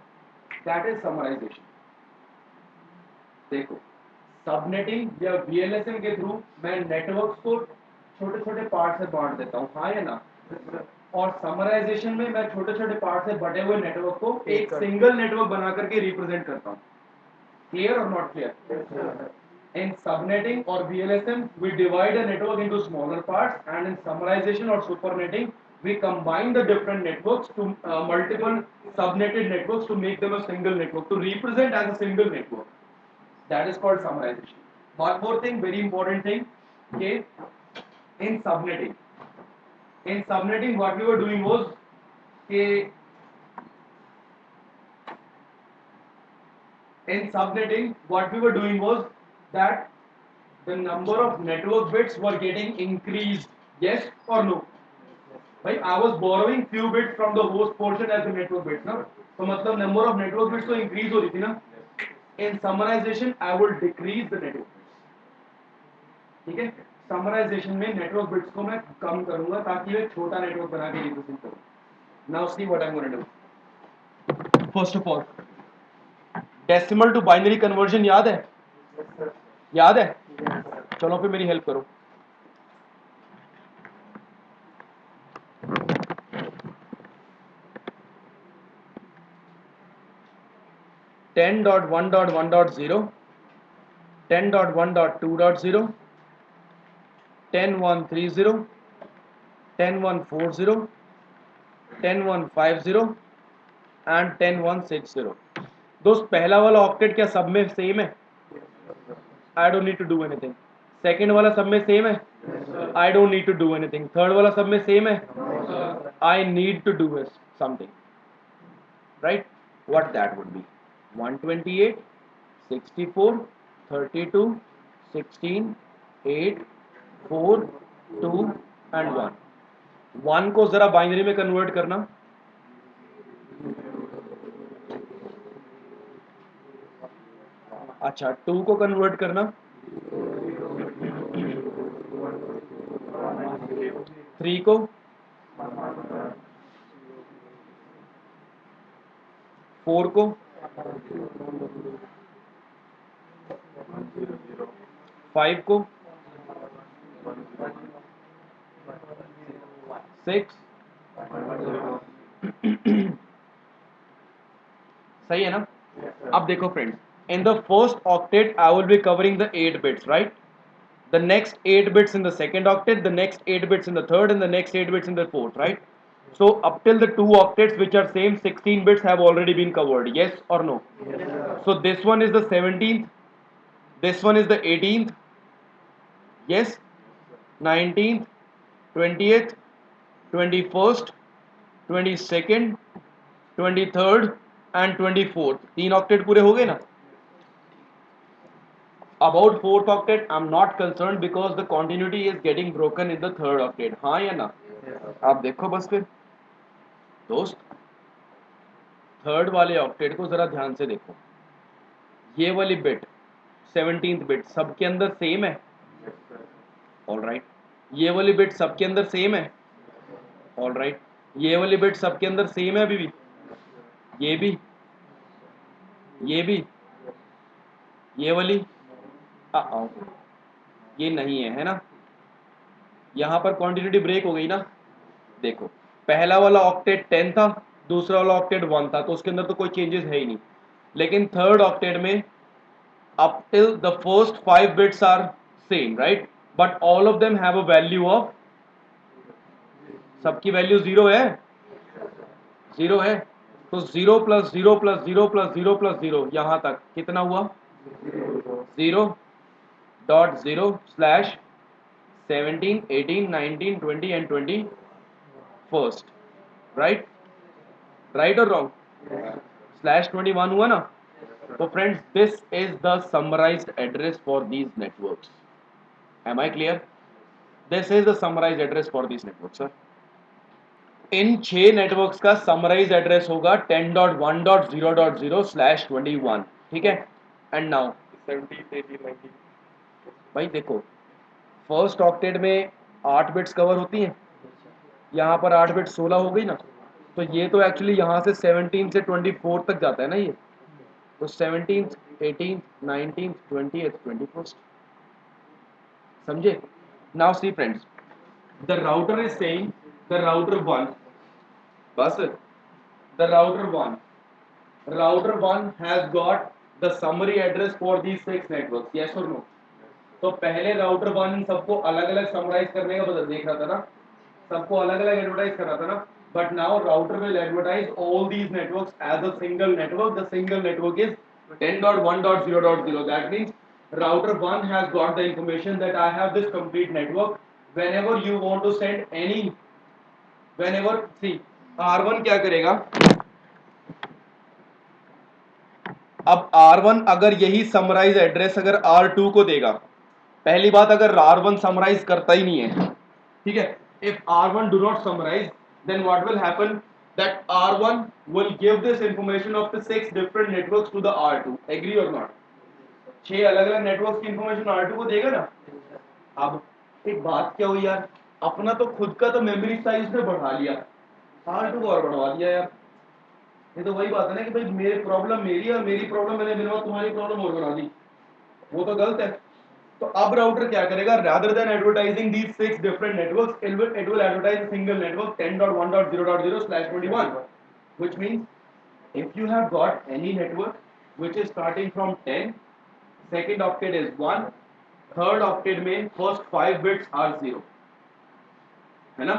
S1: That is summarization. देखो, सबनेटिंग या VLSM के थ्रू मैं नेटवर्क्स को छोटे छोटे पार्ट से बांट देता हूँ, हाँ या ना? और समराइजेशन में मैं छोटे छोटे पार्ट से बटे हुए नेटवर्क को एक सिंगल नेटवर्क बना करके रिप्रेजेंट करता हूँ. क्लियर और not clear? In subnetting or VLSM, we divide a network into smaller parts, and in summarization or supernetting, we combine the different networks to multiple subnetted networks to make them a single network, to represent as a single network. That is called summarization. One more thing, very important thing, okay? In subnetting, what we were doing was, okay, in subnetting, what we were doing was that the number of network bits were getting increased. Yes or no? भाई, I was borrowing few bits from the host portion as the network bits ना, तो मतलब number of network bits तो increase हो रही थी ना. In summarization, I will decrease the network bits. ठीक है, समराइजेशन में नेटवर्क बिट्स को मैं कम करूंगा ताकि ये छोटा नेटवर्क बना के रिप्रेजेंट करूं. Now see what I am going to do. First of all, decimal to binary conversion याद है? याद है? चलो फिर मेरी हेल्प करो. Ten dot one dot one dot zero, 10.1.2.0, 10.1.30, 10.1.40, 10.1.50 and 10.1.60. दोस्त, पहला वाला ऑक्टेट क्या सब में सेम है? I don't need to do anything. Second वाला सब में सेम है? I don't need to do anything. Third वाला सब में सेम है? I need to do something, right? What that would be? 128, 64, 32, 16, 8, 4, 2 and 1। 1 को जरा बाइनरी में कन्वर्ट करना। अच्छा, 2 को कन्वर्ट करना। 3 को, 4 को, 5 को, 6। सही है ना? अब देखो friends, in the first octet I will be covering the 8 bits, right? The next 8 bits in the second octet, the next 8 bits in the third, and the next 8 bits in the fourth, right? So up till the 2 octets which are same, 16 bits have already been covered. Yes or no? Yes. So this one is the 17th, this one is the 18th, yes, 19th, 20th, 21st, 22nd, 23rd and 24th. 3 octet पूरे हो गए ना? About 4th octet, I'm not concerned because the continuity is getting broken in the 3rd octet. हाँ या ना? आप देखो बस फिर दोस्त, 3rd वाले ऑक्टेट को जरा ध्यान से देखो। ये वाली बिट 17th बिट सबके अंदर सेम है, ऑल राइट। ये वाली बिट सबके अंदर सेम है, ऑल राइट। ये वाली बिट सबके अंदर सेम है अभी भी, ये भी, ये भी, ये वाली आओ, ये नहीं है, है ना? यहाँ पर क्वांटिटी ब्रेक हो गई ना। देखो, पहला वाला ऑक्टेट 10 था, दूसरा वाला ऑक्टेट 1 था, तो उसके अंदर तो कोई चेंजेस है ही नहीं। लेकिन 3rd ऑक्टेट में up till the first 5 bits are same, right? But all of them have a value of, सबकी वैल्यू 0 है, 0 है। तो 0 प्लस 0 प्लस 0 प्लस 0 प्लस 0 यहां तक कितना हुआ? 0.0 slash 17, 18, 19, 20 and 21st, right? Right और रॉन्ग? स्लैश 21 हुआ ना? तो friends, this is the summarised address for these networks. Am I clear? This is the summarized address for these networks, sir. In 6 networks का summarise address होगा 10.1.0.0/21, ठीक है? And now
S3: 17, 18, 19।
S1: भाई देखो, फर्स्ट ऑक्टेट में 8 बिट्स कवर होती हैं, यहाँ पर 8 बिट्स 16 हो गई ना, तो ये तो एक्चुअली यहाँ से 17 से 24 तक जाता है ना ये, तो 17th, 18th, 19th, 20th, 21st, समझे? Now see friends, the router is saying, the router 1, बस, the router 1 has got the summary address for these 6 networks, yes or no? तो पहले राउटर 1 इन सबको अलग अलग समराइज करने का बदल देख रहा था ना, सबको अलग अलग एडवर्टाइज कर रहा था ना, but now router will advertise all these networks as a single network. The single network is 10.1.0.0। That means router 1 has got the information that I have this complete network. Whenever you want to send any, whenever, see, R1 क्या करेगा? अब R1 अगर यही summarise address अगर R2 को देगा, पहली बात अगर R1 समराइज करता ही नहीं है, ठीक है, if R1 do not summarize, then what will happen, that R1 will give this information of the 6 different networks to the R2, agree or not? 6 अलग अलग नेटवर्क्स की इंफॉर्मेशन R2 को देगा ना। अब एक बात क्या हुई यार, अपना तो खुद का तो मेमोरी साइज ने बढ़ा लिया, R2 को और बढ़वा दिया यार। ये तो वही बात है ना कि भाई मेरी प्रॉब्लम मेरी और मेरी प्रॉब्लम मैंने बिना तुम्हारी प्रॉब्लम और बना दी, वो तो गलत है। तो अब राउटर क्या करेगा, rather than advertising these 6 different networks, it will advertise a single network 10.1.0.0/21, which means if you have got any network which is starting from 10, second octet is 1, third octet में first 5 bits are 0, है ना?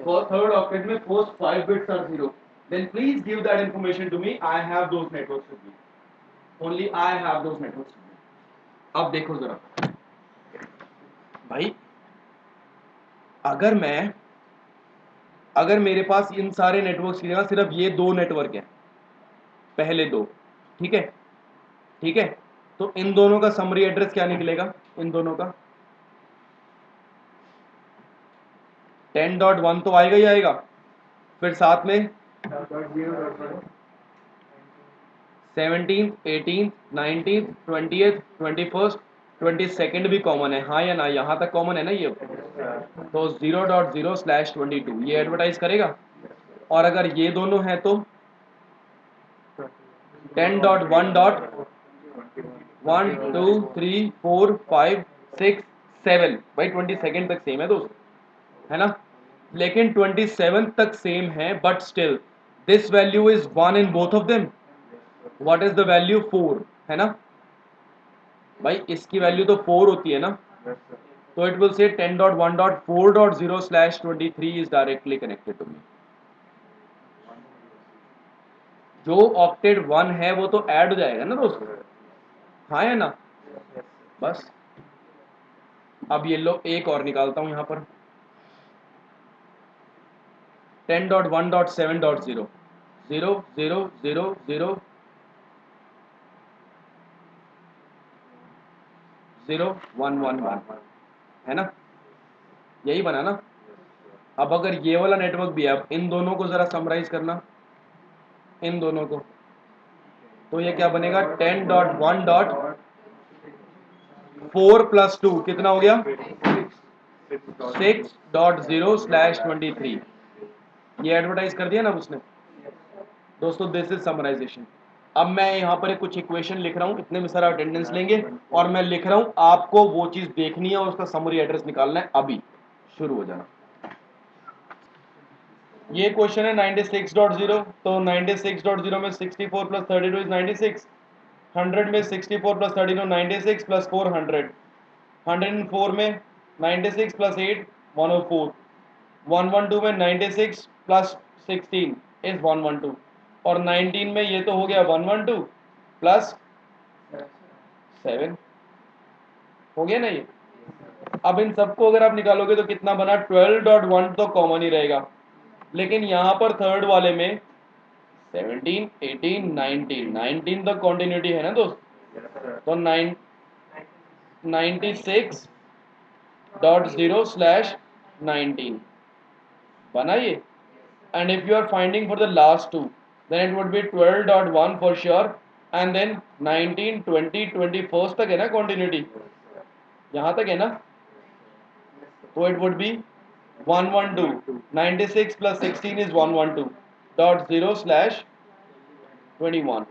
S1: For third octet में first 5 bits are 0, then please give that information to me. I have those networks with me, only I have those networks with me. अब देखो जरा भाई, अगर मेरे पास इन सारे नेटवर्क्स की जगह सिर्फ ये 2 नेटवर्क हैं, पहले 2, ठीक है, ठीक है, तो इन दोनों का समरी एड्रेस क्या निकलेगा, इन दोनों का 10.1 तो आएगा ही आएगा, फिर साथ में 17th 18th 19th 20th 21st 22nd भी कॉमन है, हाँ या ना, यहाँ तक कॉमन है ना ये, तो 0.0/22 ये एडवर्टाइज करेगा। और अगर ये दोनों हैं तो 10.1.1 2 3 4 5 6 7 भाई 22nd तक सेम है दोस्त, है ना, लेकिन 27 तक सेम है, but still this value is 1 in both of them. What is the value 4, है ना भाई, इसकी वैल्यू तो 4 होती है ना, तो it will say 10.1.4.0/23 is directly connected to me. जो ऑक्टेट 1 है वो तो ऐड हो जाएगा ना दोस्तों, हाँ या ना, बस। अब ये लो एक और निकालता हूं यहां पर 10.1.7.0 0 0 0 0 0 1 1 1, है ना, यही बना ना। अब अगर ये वाला नेटवर्क भी है, अब इन दोनों को जरा समराइज करना, इन दोनों को, तो ये क्या बनेगा 10.1.4 + 2 कितना हो गया 6.0/23, ये एडवर्टाइज कर दिया ना उसने दोस्तों। This is summarization. अब मैं यहाँ पर कुछ इक्वेशन लिख रहा हूँ, इतने में सारा अटेंडेंस लेंगे, और मैं लिख रहा हूँ आपको वो चीज देखनी है और उसका समरी एड्रेस निकालना है, अभी शुरू हो जाना। ये क्वेश्चन है 96.0, तो 96.0 में 64 + 32 इज 96, 100 में 64 + 32 96 + 4 100, 104 में 96 + 8 104, 112 में 96 + 16 इज 112, और 19 में ये तो हो गया 112 + 7 हो गया ना ये। अब इन सबको अगर आप निकालोगे तो कितना बना 12.1 तो कॉमन ही रहेगा, लेकिन यहाँ पर थर्ड वाले में 17 18 19 19 तक कॉन्टिन्यूटी है ना दोस्त, तो 96.0/19 बना ये। and if you are finding for the last two then it would be 12.1 for sure, and then 19 20 21st तक है ना continuity, यहाँ तक है ना, तो it would be 112, 96 + 16 is 112.0/21,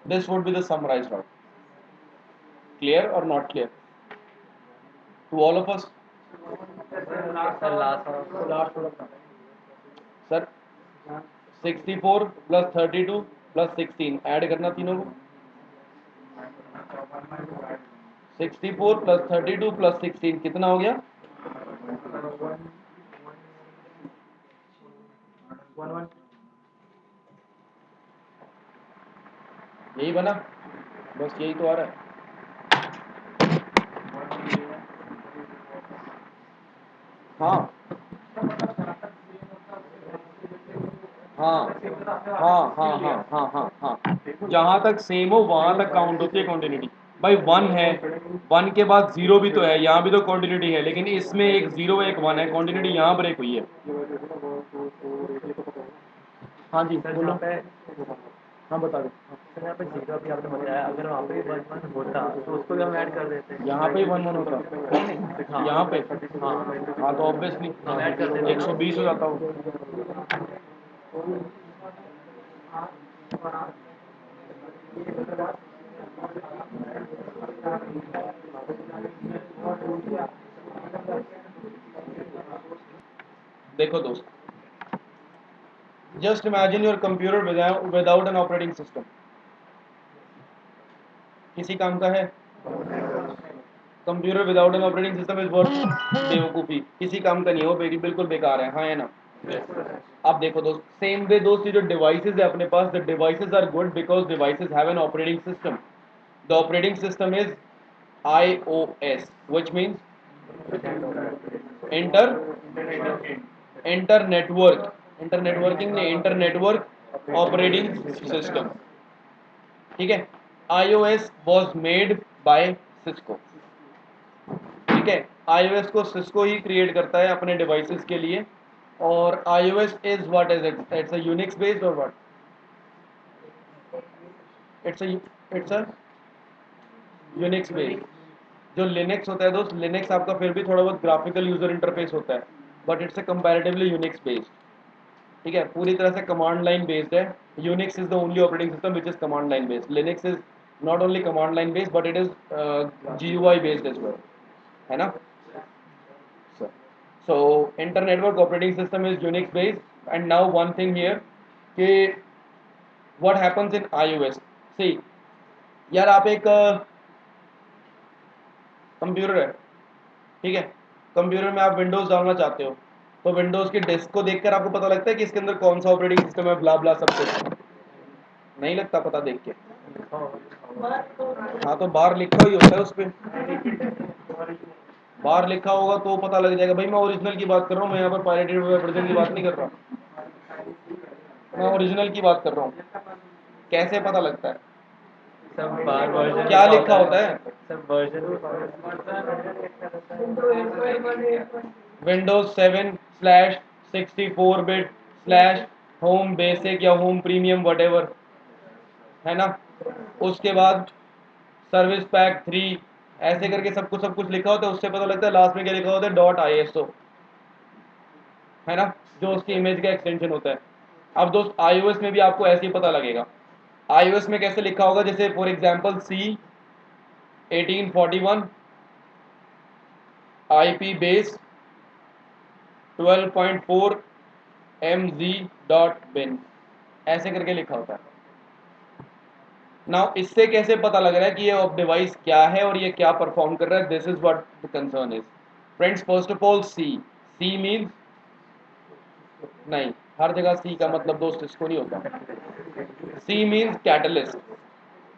S1: this would be the summarized route. Clear or not clear to all of us? Sir 64 + 32 + 16 add करना तीनों को, 64 + 32 + 16 कितना हो गया 11, यही बना, बस यही तो आ रहा है। हाँ हाँ हाँ हाँ हाँ हाँ हाँ हाँ, जहाँ तक सेम हो वहाँ तक काउंट होती है कॉन्टिन्यूटी। भाई 1 है, 1 के बाद 0 भी तो है, यहाँ भी तो कॉन्टिन्यूटी है, लेकिन इसमें एक 0 एक 1 है, कॉन्टिन्यूटी यहाँ ब्रेक हुई है। हाँ जी बोलो, हाँ बता दो।
S2: सर यहाँ पे जीरो अभी आपने बताया, अगर वहाँ पे 1 1 होता तो उसको भी हम ऐड कर देते हैं।
S1: यहाँ पे 1 1 होता,
S2: हाँ
S1: यहाँ पे,
S2: हाँ
S1: हाँ तो ऑब्वियसली
S2: हम ऐड कर देते हैं ना।
S1: 120 हो जाता हो। देखो दोस्त, just imagine your computer without an operating system, किसी काम का है? Computer without an operating system is worth बेवकूफ़ी, किसी काम का नहीं हो, बिल्कुल बेकार है, हाँ है ना। अब देखो दोस्त, सेम वे दोस्त, ये जो डिवाइसेस है अपने पास, the devices are good because devices have an operating system. The operating system is iOS, which means inter networking ने इंटर नेटवर्क ऑपरेटिंग सिस्टम, ठीक है। iOS was made by Cisco. ठीक है, iOS को Cisco ही create करता है अपने devices के लिए. और iOS is what is it? It's a Unix based or what? It's a Unix based. जो लिनक्स होता है दोस्त, लिनक्स आपका फिर भी थोड़ा बहुत ग्राफिकल यूजर इंटरफेस होता है, but it's a comparatively Unix based. ठीक है, पूरी तरह से कमांड लाइन बेस्ड है. Unix is the only operating system which is command line based. Linux is not only command line based but it is GUI based as well, है ना. So inter-network operating system is Unix based. And now one thing here कि what happens in iOS. See यार, आप एक computer है, ठीक है, computer में आप विंडोज डालना चाहते हो, तो विंडोज के डेस्क को देखकर आपको पता लगता है कि इसके अंदर कौन सा ऑपरेटिंग सिस्टम है, ब्ला ब्ला सब कुछ. नहीं लगता पता देख के. हाँ, तो बाहर लिखा ही होता है उस पर. बाहर लिखा होगा तो पता लग जाएगा. भाई मैं ओरिजिनल की बात कर रहा हूँ, मैं यहाँ पर पायरेटेड वर्जन की बात नहीं कर रहा, मैं ओरिजिनल की बात कर रहा हूँ. कैसे पता लगता है?
S2: सब बार वर्जन
S1: क्या लिखा होता है?
S2: सब version
S1: Windows 7/64 bit slash home basic या होम प्रीमियम वटेवर, है ना. उसके बाद सर्विस पैक 3, ऐसे करके सब कुछ लिखा होता है. उससे पता लगता है लास्ट में क्या लिखा होता है, .ISO, है ना, जो उसकी इमेज का एक्सटेंशन होता है. अब दोस्त iOS में भी आपको ऐसे ही पता लगेगा. iOS में कैसे लिखा होगा, जैसे for example C1841 IP base 12.4 mz.bin, ऐसे करके लिखा होता है. नाउ इससे कैसे पता लग रहा है कि ये डिवाइस क्या है और ये क्या परफॉर्म कर रहा है? This is what the concern is. Friends, first of all C means, नहीं, हर जगह सी का मतलब दोस्त इसको नहीं होता. C means Catalyst.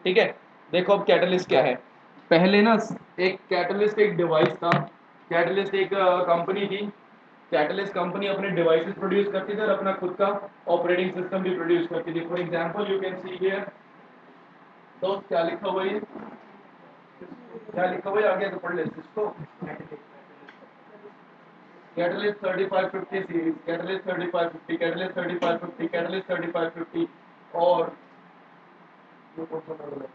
S1: ठीक है, देखो अब कैटलिस्ट क्या है. पहले ना एक कैटलिस्ट एक डिवाइस था. कैटलिस्ट एक कंपनी थी. कैटलिस्ट कंपनी अपने डिवाइसेस प्रोड्यूस करती थी और अपना खुद का ऑपरेटिंग सिस्टम भी प्रोड्यूस करती थी. For example you can see here, तो क्या लिखा हुआ है, क्या लिखा हुआ है आगे तो पढ़ ले इसको. Catalyst 3550 series, catalyst 3550, catalyst 3550, catalyst 3550 और ये कौन सा मॉडल है?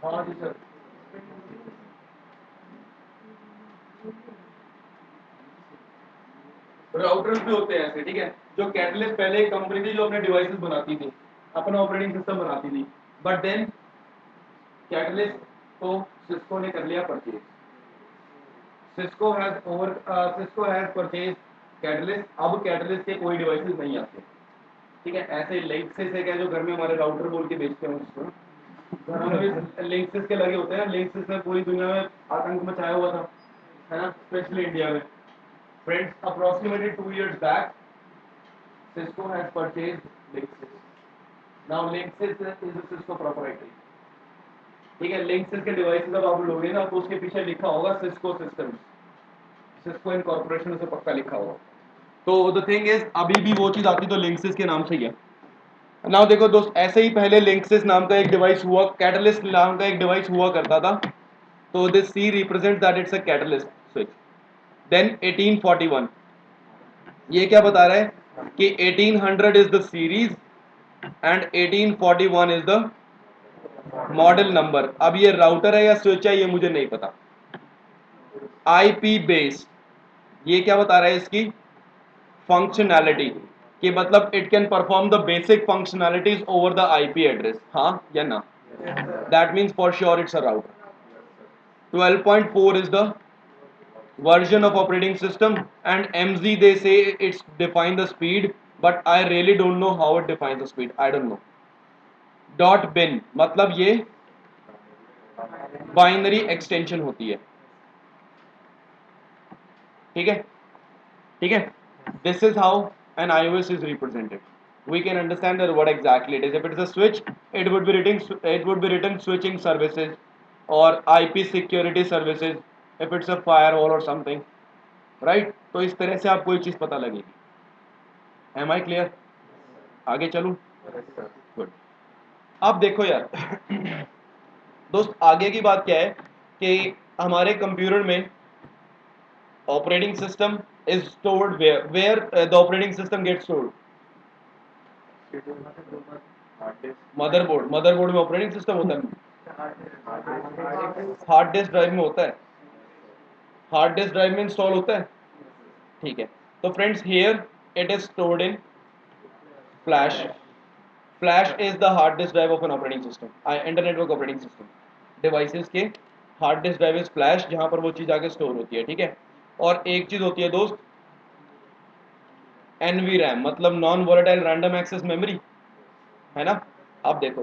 S1: हाँ जी सर. राउटर्स भी होते हैं ऐसे, ठीक है. जो कैटलिस्ट पहले एक कंपनी थी जो अपने डिवाइसेस बनाती थी, अपना ऑपरेटिंग सिस्टम बनाती थी, बट देन कैटलिस्ट को सिस्को ने कर लिया purchase. Cisco has purchase catalyst. अब कैटलिस्ट के कोई डिवाइसेस नहीं आते, ठीक है. ऐसे लिंक्सेस है क्या, जो घर में हमारे राउटर बोल के बेचते हैं उसको, घरों में लिंक्सेस के लगे होते हैं. लिंक्सेस ने पूरी दुनिया में आतंक मचाया हुआ था, है ना, स्पेशली इंडिया में. Friends, approximately 2 years back, Cisco has purchased Linksys. Now Linksys is a Cisco proprietary. ठीक है, Linksys के डिवाइसेस अब आप लोगे ना तो उसके पीछे लिखा होगा Cisco Systems, Cisco इनकॉर्पोरेशन से पक्का लिखा होगा. तो द थिंग इज, अभी भी वो चीज आती तो Linksys के नाम से ही है. नाउ देखो दोस्त, ऐसे ही पहले Linksys नाम का एक डिवाइस हुआ, कैटलिस्ट नाम का एक डिवाइस हुआ करता था. तो this C represent that it's a Catalyst switch. Then 1841, ये क्या बता रहा है कि 1800 is the series and 1841 is the model number. अब ये राउटर है या स्विच है ये मुझे नहीं पता. IP बेस, ये क्या बता रहा है, इसकी फंक्शनैलिटी कि मतलब it can perform the basic functionalities over the IP address, हाँ या ना. That means for sure it's a router. 12.4 is the version of operating system, and MZ they say it's define the speed, but I really don't know how it defines the speed. I don't know. .bin मतलब ये binary extension होती है. ठीक है, ठीक है. This is how an iOS is represented. We can understand that what exactly it is. If it is a switch, it would be written switching services or IP security services. If it's a firewall or something, right? तो इस तरह से आपको ये चीज पता लगेगी. Am I clear? आगे चलूं? Good. अब देखो यार दोस्त, आगे की बात क्या है कि हमारे कंप्यूटर में operating system is stored where the operating system get stored motherboard में ऑपरेटिंग सिस्टम होता है, हार्ड डिस्क ड्राइव में होता है, हार्ड डिस्क ड्राइव में इंस्टॉल होता है। ठीक है, तो friends here it is stored in flash. Flash is the hard disk drive of an operating system, internetwork operating system devices के hard disk drive is flash, जहां पर वो चीज़ आगे स्टोर होती है। ठीक है, और एक चीज़ होती है दोस्त एनवी रैम, मतलब non volatile random access memory, है ना। अब देखो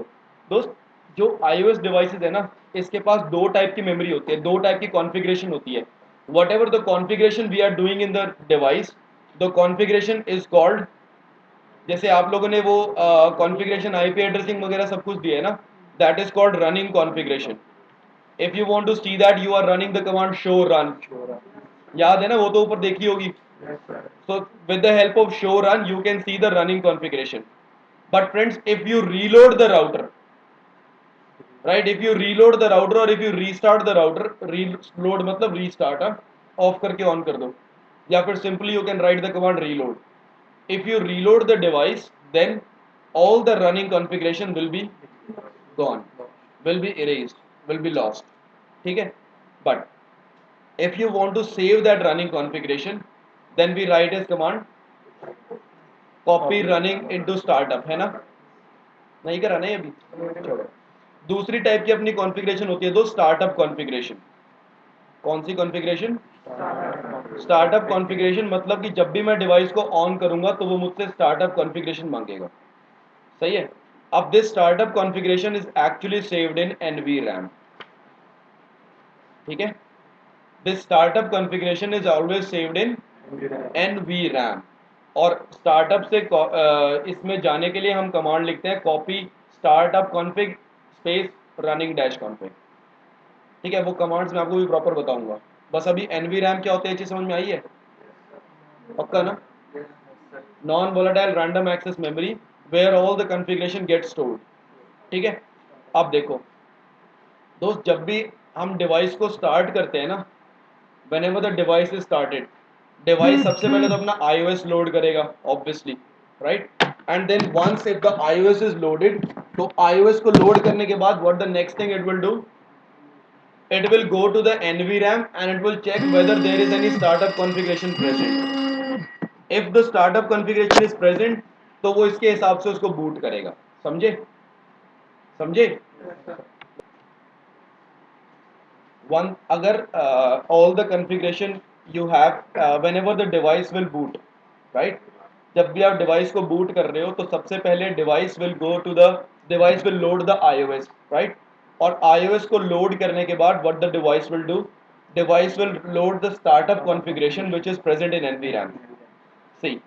S1: दोस्त, जो iOS डिवाइसेस है ना, इसके पास दो टाइप की मेमोरी होती है, दो टाइप की कॉन्फ़िगरेशन होती है। Whatever the configuration we are doing in the device, the configuration is called, जैसे आप लोगों ने वो कॉन्फ़िगरेशन आईपी एड्रेसिंग वगैरह सब कुछ दिया है ना, that is called running configuration. If you want to see that you are running the command show run, याद है ना, वो तो ऊपर देखी होगी। So with the help of show run you can see the running configuration. But friends, if you reload the router, right, if you reload the router or if you restart the router, reload मतलब restart, off करके on कर दो, या फिर simply you can write the command reload. If you reload the device, then all the running configuration will be gone, will be erased, will be lost. ठीक है, but if you want to save that running configuration, then we write as command copy running into startup, है ना, नहीं करा नहीं अभी, चलो। दूसरी टाइप की अपनी कॉन्फ़िगरेशन होती है, दो स्टार्टअप कॉन्फ़िगरेशन। कौन सी कॉन्फ़िगरेशन? स्टार्टअप कॉन्फ़िगरेशन, मतलब कि जब भी मैं डिवाइस को ऑन करूंगा तो वो मुझसे स्टार्टअप कॉन्फ़िगरेशन मांगेगा। सही है। अब this startup configuration is actually saved in NV RAM. ठीक है, this startup configuration is always saved in NV RAM. और स्टार्टअप से इसमें जाने के लिए हम कमांड लिखते हैं copy startup config space running dash config. ठीक है, वो कमांड्स मैं आपको भी प्रॉपर बताऊंगा। बस अभी एनवी रैम क्या होता है, ये चीज़ समझ में आई है पक्का ना? Non volatile random access memory where all the configuration get stored. ठीक है, अब देखो दोस्त, जब भी हम डिवाइस को स्टार्ट करते हैं ना, whenever the device is started, device सबसे पहले तो अपना iOS लोड करेगा obviously, right, and then once if the iOS is loaded, तो iOS को लोड करने के बाद what the next thing it will do, it will go to the NVRAM and it will check whether there is any startup configuration present. If the startup configuration is present, तो वो इसके हिसाब से उसको boot करेगा। समझे समझे? One, अगर all the configuration you have whenever the device will boot, right, जब भी आप डिवाइस को बूट कर रहे हो तो सबसे पहले device will go to the, device will load the iOS, right, और iOS को लोड करने के बाद what the device will do, device will load the startup configuration which is present in NVRAM. See,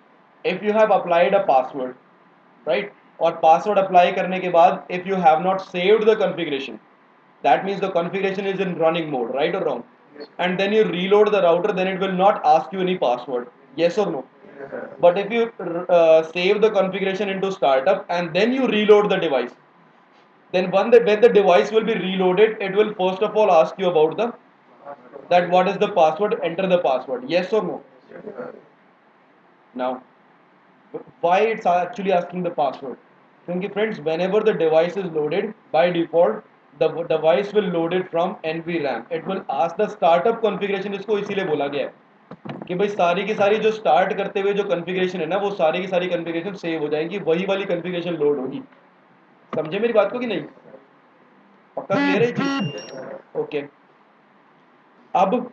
S1: if you have applied a password, right, और password apply करने के बाद if you have not saved the configuration, that means the configuration is in running mode, right or wrong? And then you reload the router, then it will not ask you any password, yes or no? But if you save the configuration into startup and then you reload the device, then when the device will be reloaded, it will first of all ask you about the, that what is the password, enter the password, yes or no? Now why it's actually asking the password? क्योंकि friends, whenever the device is loaded, by default the device will load it from NVRAM. It will ask the startup configuration, इसको इसीलिए बोला गया है कि भाई सारी की सारी जो स्टार्ट करते हुए जो कॉन्फ़िगरेशन है ना, वो सारी की सारी कॉन्फ़िगरेशन सेव हो जाएगी, वही वाली कॉन्फ़िगरेशन लोड होगी। समझे मेरी बात को कि नहीं? पक्का क्लियर है ये चीज? ओके, अब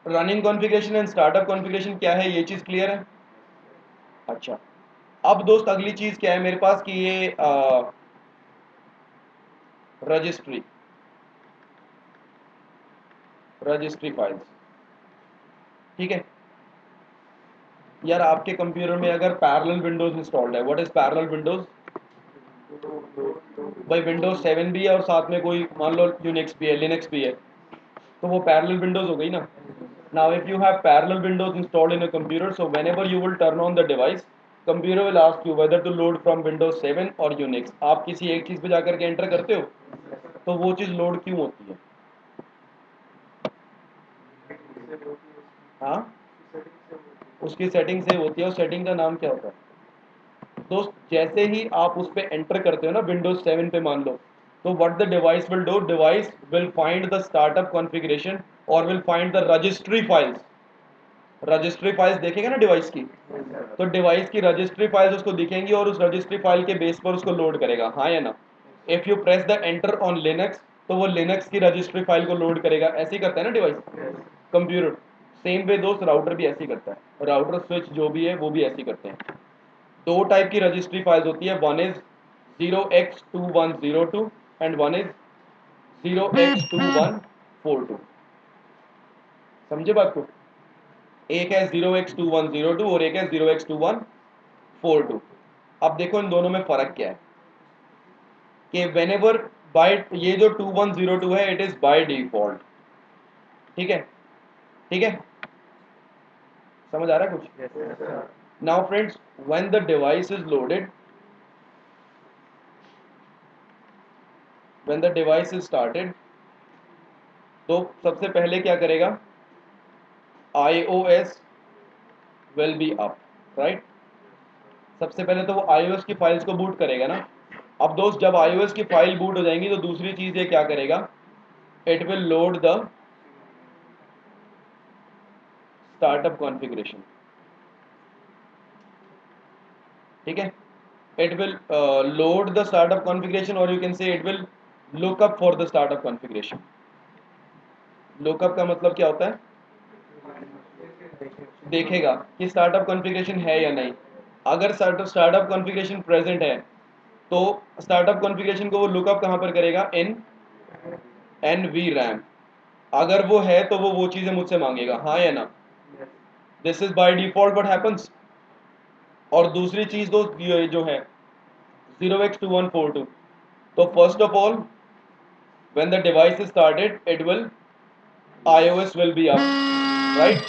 S1: running configuration and startup configuration क्या है, ये चीज क्लियर है? अच्छा, अब दोस्त अगली चीज क्या है मेरे पास कि ये रजिस्ट्री, रजिस्ट्री फाइल्स। ठीक है यार, आपके कंप्यूटर में अगर पैरेलल विंडोज इंस्टॉल्ड है, व्हाट इज पैरेलल विंडोज? भाई विंडोज 7 भी है और साथ में कोई मान लो यूनिक्स भी है, लिनक्स भी है, तो वो पैरेलल विंडोज हो गई ना। Now if you have parallel Windows installed in a computer, so whenever you will turn on the device, computer will ask you whether to load from Windows 7 और यूनिक्स। आप किसी एक चीज़ पे जाकर के एंटर करते हो तो वो चीज़ लोड क्यों होती है? हाँ, उसकी सेटिंग से होती है। और सेटिंग का नाम क्या होता है दोस्त? जैसे ही आप उस पर एंटर करते हो ना विंडोज 7 पे मान लो, तो what the device will do, device will find the startup configuration और will find the registry files. Registry files देखेगा ना डिवाइस की, तो डिवाइस की रजिस्ट्री फाइल्स उसको दिखेंगी और उस रजिस्ट्री फाइल के बेस पर उसको लोड करेगा, हाँ या ना? If you press the enter on Linux तो वो लिनक्स की रजिस्ट्री फाइल को लोड करेगा। ऐसे ही करता है ना डिवाइस, कंप्यूटर। सेम वे दोस्त राउटर भी ऐसे ही करता है। राउटर स्विच जो भी है वो भी ऐसे ही करते हैं। दो टाइप की रजिस्ट्री फाइल्स होती है, one is 0x2102 and one is 0x2142। समझे बात को? एक है 0x2102 और एक है 0x2142। अब देखो इन दोनों में फर्क क्या है कि वेनेवर बाय, ये जो 2102 है इट इज बाय डिफॉल्ट, ठीक है? ठीक है, समझ आ रहा है कुछ? Now friends, when the device is loaded, when the device is started, तो सबसे पहले क्या करेगा? iOS will be up, right? सबसे पहले तो वो iOS की फाइल्स को बूट करेगा ना। अब दोस्त जब iOS की फाइल बूट हो जाएंगी तो दूसरी चीज ये क्या करेगा? It will load the startup configuration, ठीक है? It will load the startup configuration और you can say it will look up for the startup configuration. Lookup का मतलब क्या होता है? देखेगा कि स्टार्टअप कॉन्फ़िगरेशन है या नहीं। अगर स्टार्टअप कॉन्फ़िगरेशन प्रेजेंट है तो स्टार्टअप कॉन्फ़िगरेशन को वो लुकअप कहाँ पर करेगा? इन NVRAM। अगर वो है तो वो चीज़ें मुझसे मांगेगा, हाँ या ना? This is by default what happens. और दूसरी चीज़ दोस्त ये जो है 0x2142, तो first of all when the device is started it will iOS will be up, right?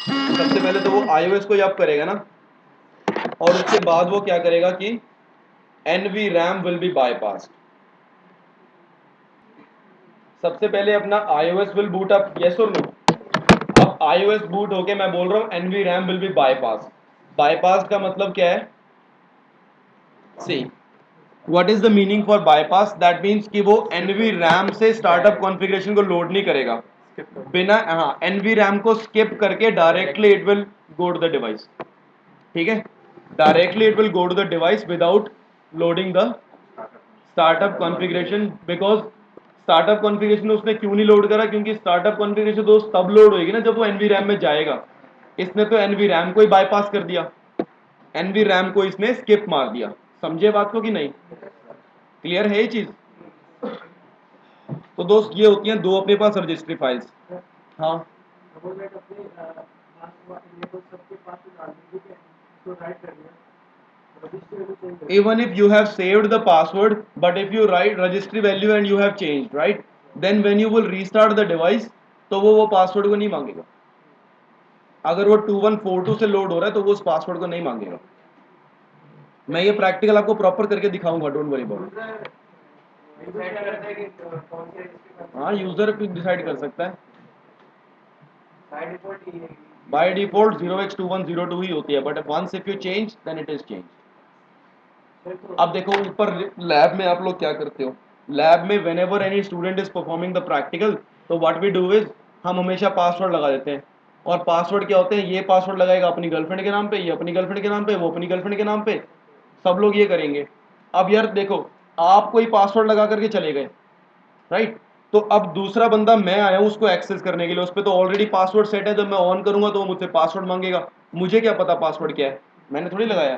S1: सबसे पहले तो वो iOS को ही अप करेगा ना, और उसके बाद वो क्या करेगा कि NVRAM विल बी बाईपास। सबसे पहले अपना iOS will boot up, yes और नो? अब iOS बूट होके मैं बोल रहा हूँ NVRAM will be bypass. Bypass का मतलब क्या है? See what is the meaning for bypass? That means कि वो NVRAM से स्टार्टअप कॉन्फ़िगरेशन को लोड नहीं करेगा बिना, हाँ, NVRAM को स्किप करके directly it will go to the device, ठीक है? Directly it will go to the device without loading the startup configuration. Because startup configuration उसने क्यों नहीं लोड करा? क्योंकि स्टार्टअप कॉन्फ़िगरेशन दोस्त तब लोड होगी ना जब वो NVRAM में जाएगा। इसने तो NVRAM को ही बाईपास कर दिया, NVRAM को इसने स्किप मार दिया। समझे बात को कि नहीं? क्लियर है ये चीज? तो दोस्त ये होती हैं दो अपने पास रजिस्ट्री फाइल्स। हाँ, even if you have saved the password, but if you write registry value and you have changed, right, then when you will restart the device तो वो पासवर्ड को नहीं मांगेगा। अगर वो 2142 से लोड हो रहा है तो वो उस पासवर्ड को नहीं मांगेगा। मैं ये प्रैक्टिकल आपको प्रॉपर करके दिखाऊंगा, डोंट वरी अबाउट। हाँ, यूजर डिसाइड कर सकता है। बाय डिफॉल्ट 0x2102 ही होती है, but once if you change then it is change. अब देखो ऊपर लैब में आप लोग क्या करते हो? लैब में when ever any student is performing the practical, तो व्हाट वी डू इज हम हमेशा पासवर्ड लगा देते हैं। और पासवर्ड क्या होते हैं? ये पासवर्ड लगाएगा अपनी गर्लफ्रेंड के नाम पे, ये अपनी गर्लफ्रेंड के नाम पे, वो अपनी गर्लफ्रेंड के नाम पे, सब लोग ये करेंगे। अब यार देखो, आप कोई पासवर्ड लगा करके चले गए, राइट? तो अब दूसरा बंदा, मैं आया हूँ उसको एक्सेस करने के लिए, उस पर तो ऑलरेडी पासवर्ड सेट है। जब मैं ऑन करूंगा तो वो मुझसे पासवर्ड मांगेगा। मुझे क्या पता पासवर्ड क्या है? मैंने थोड़ी लगाया।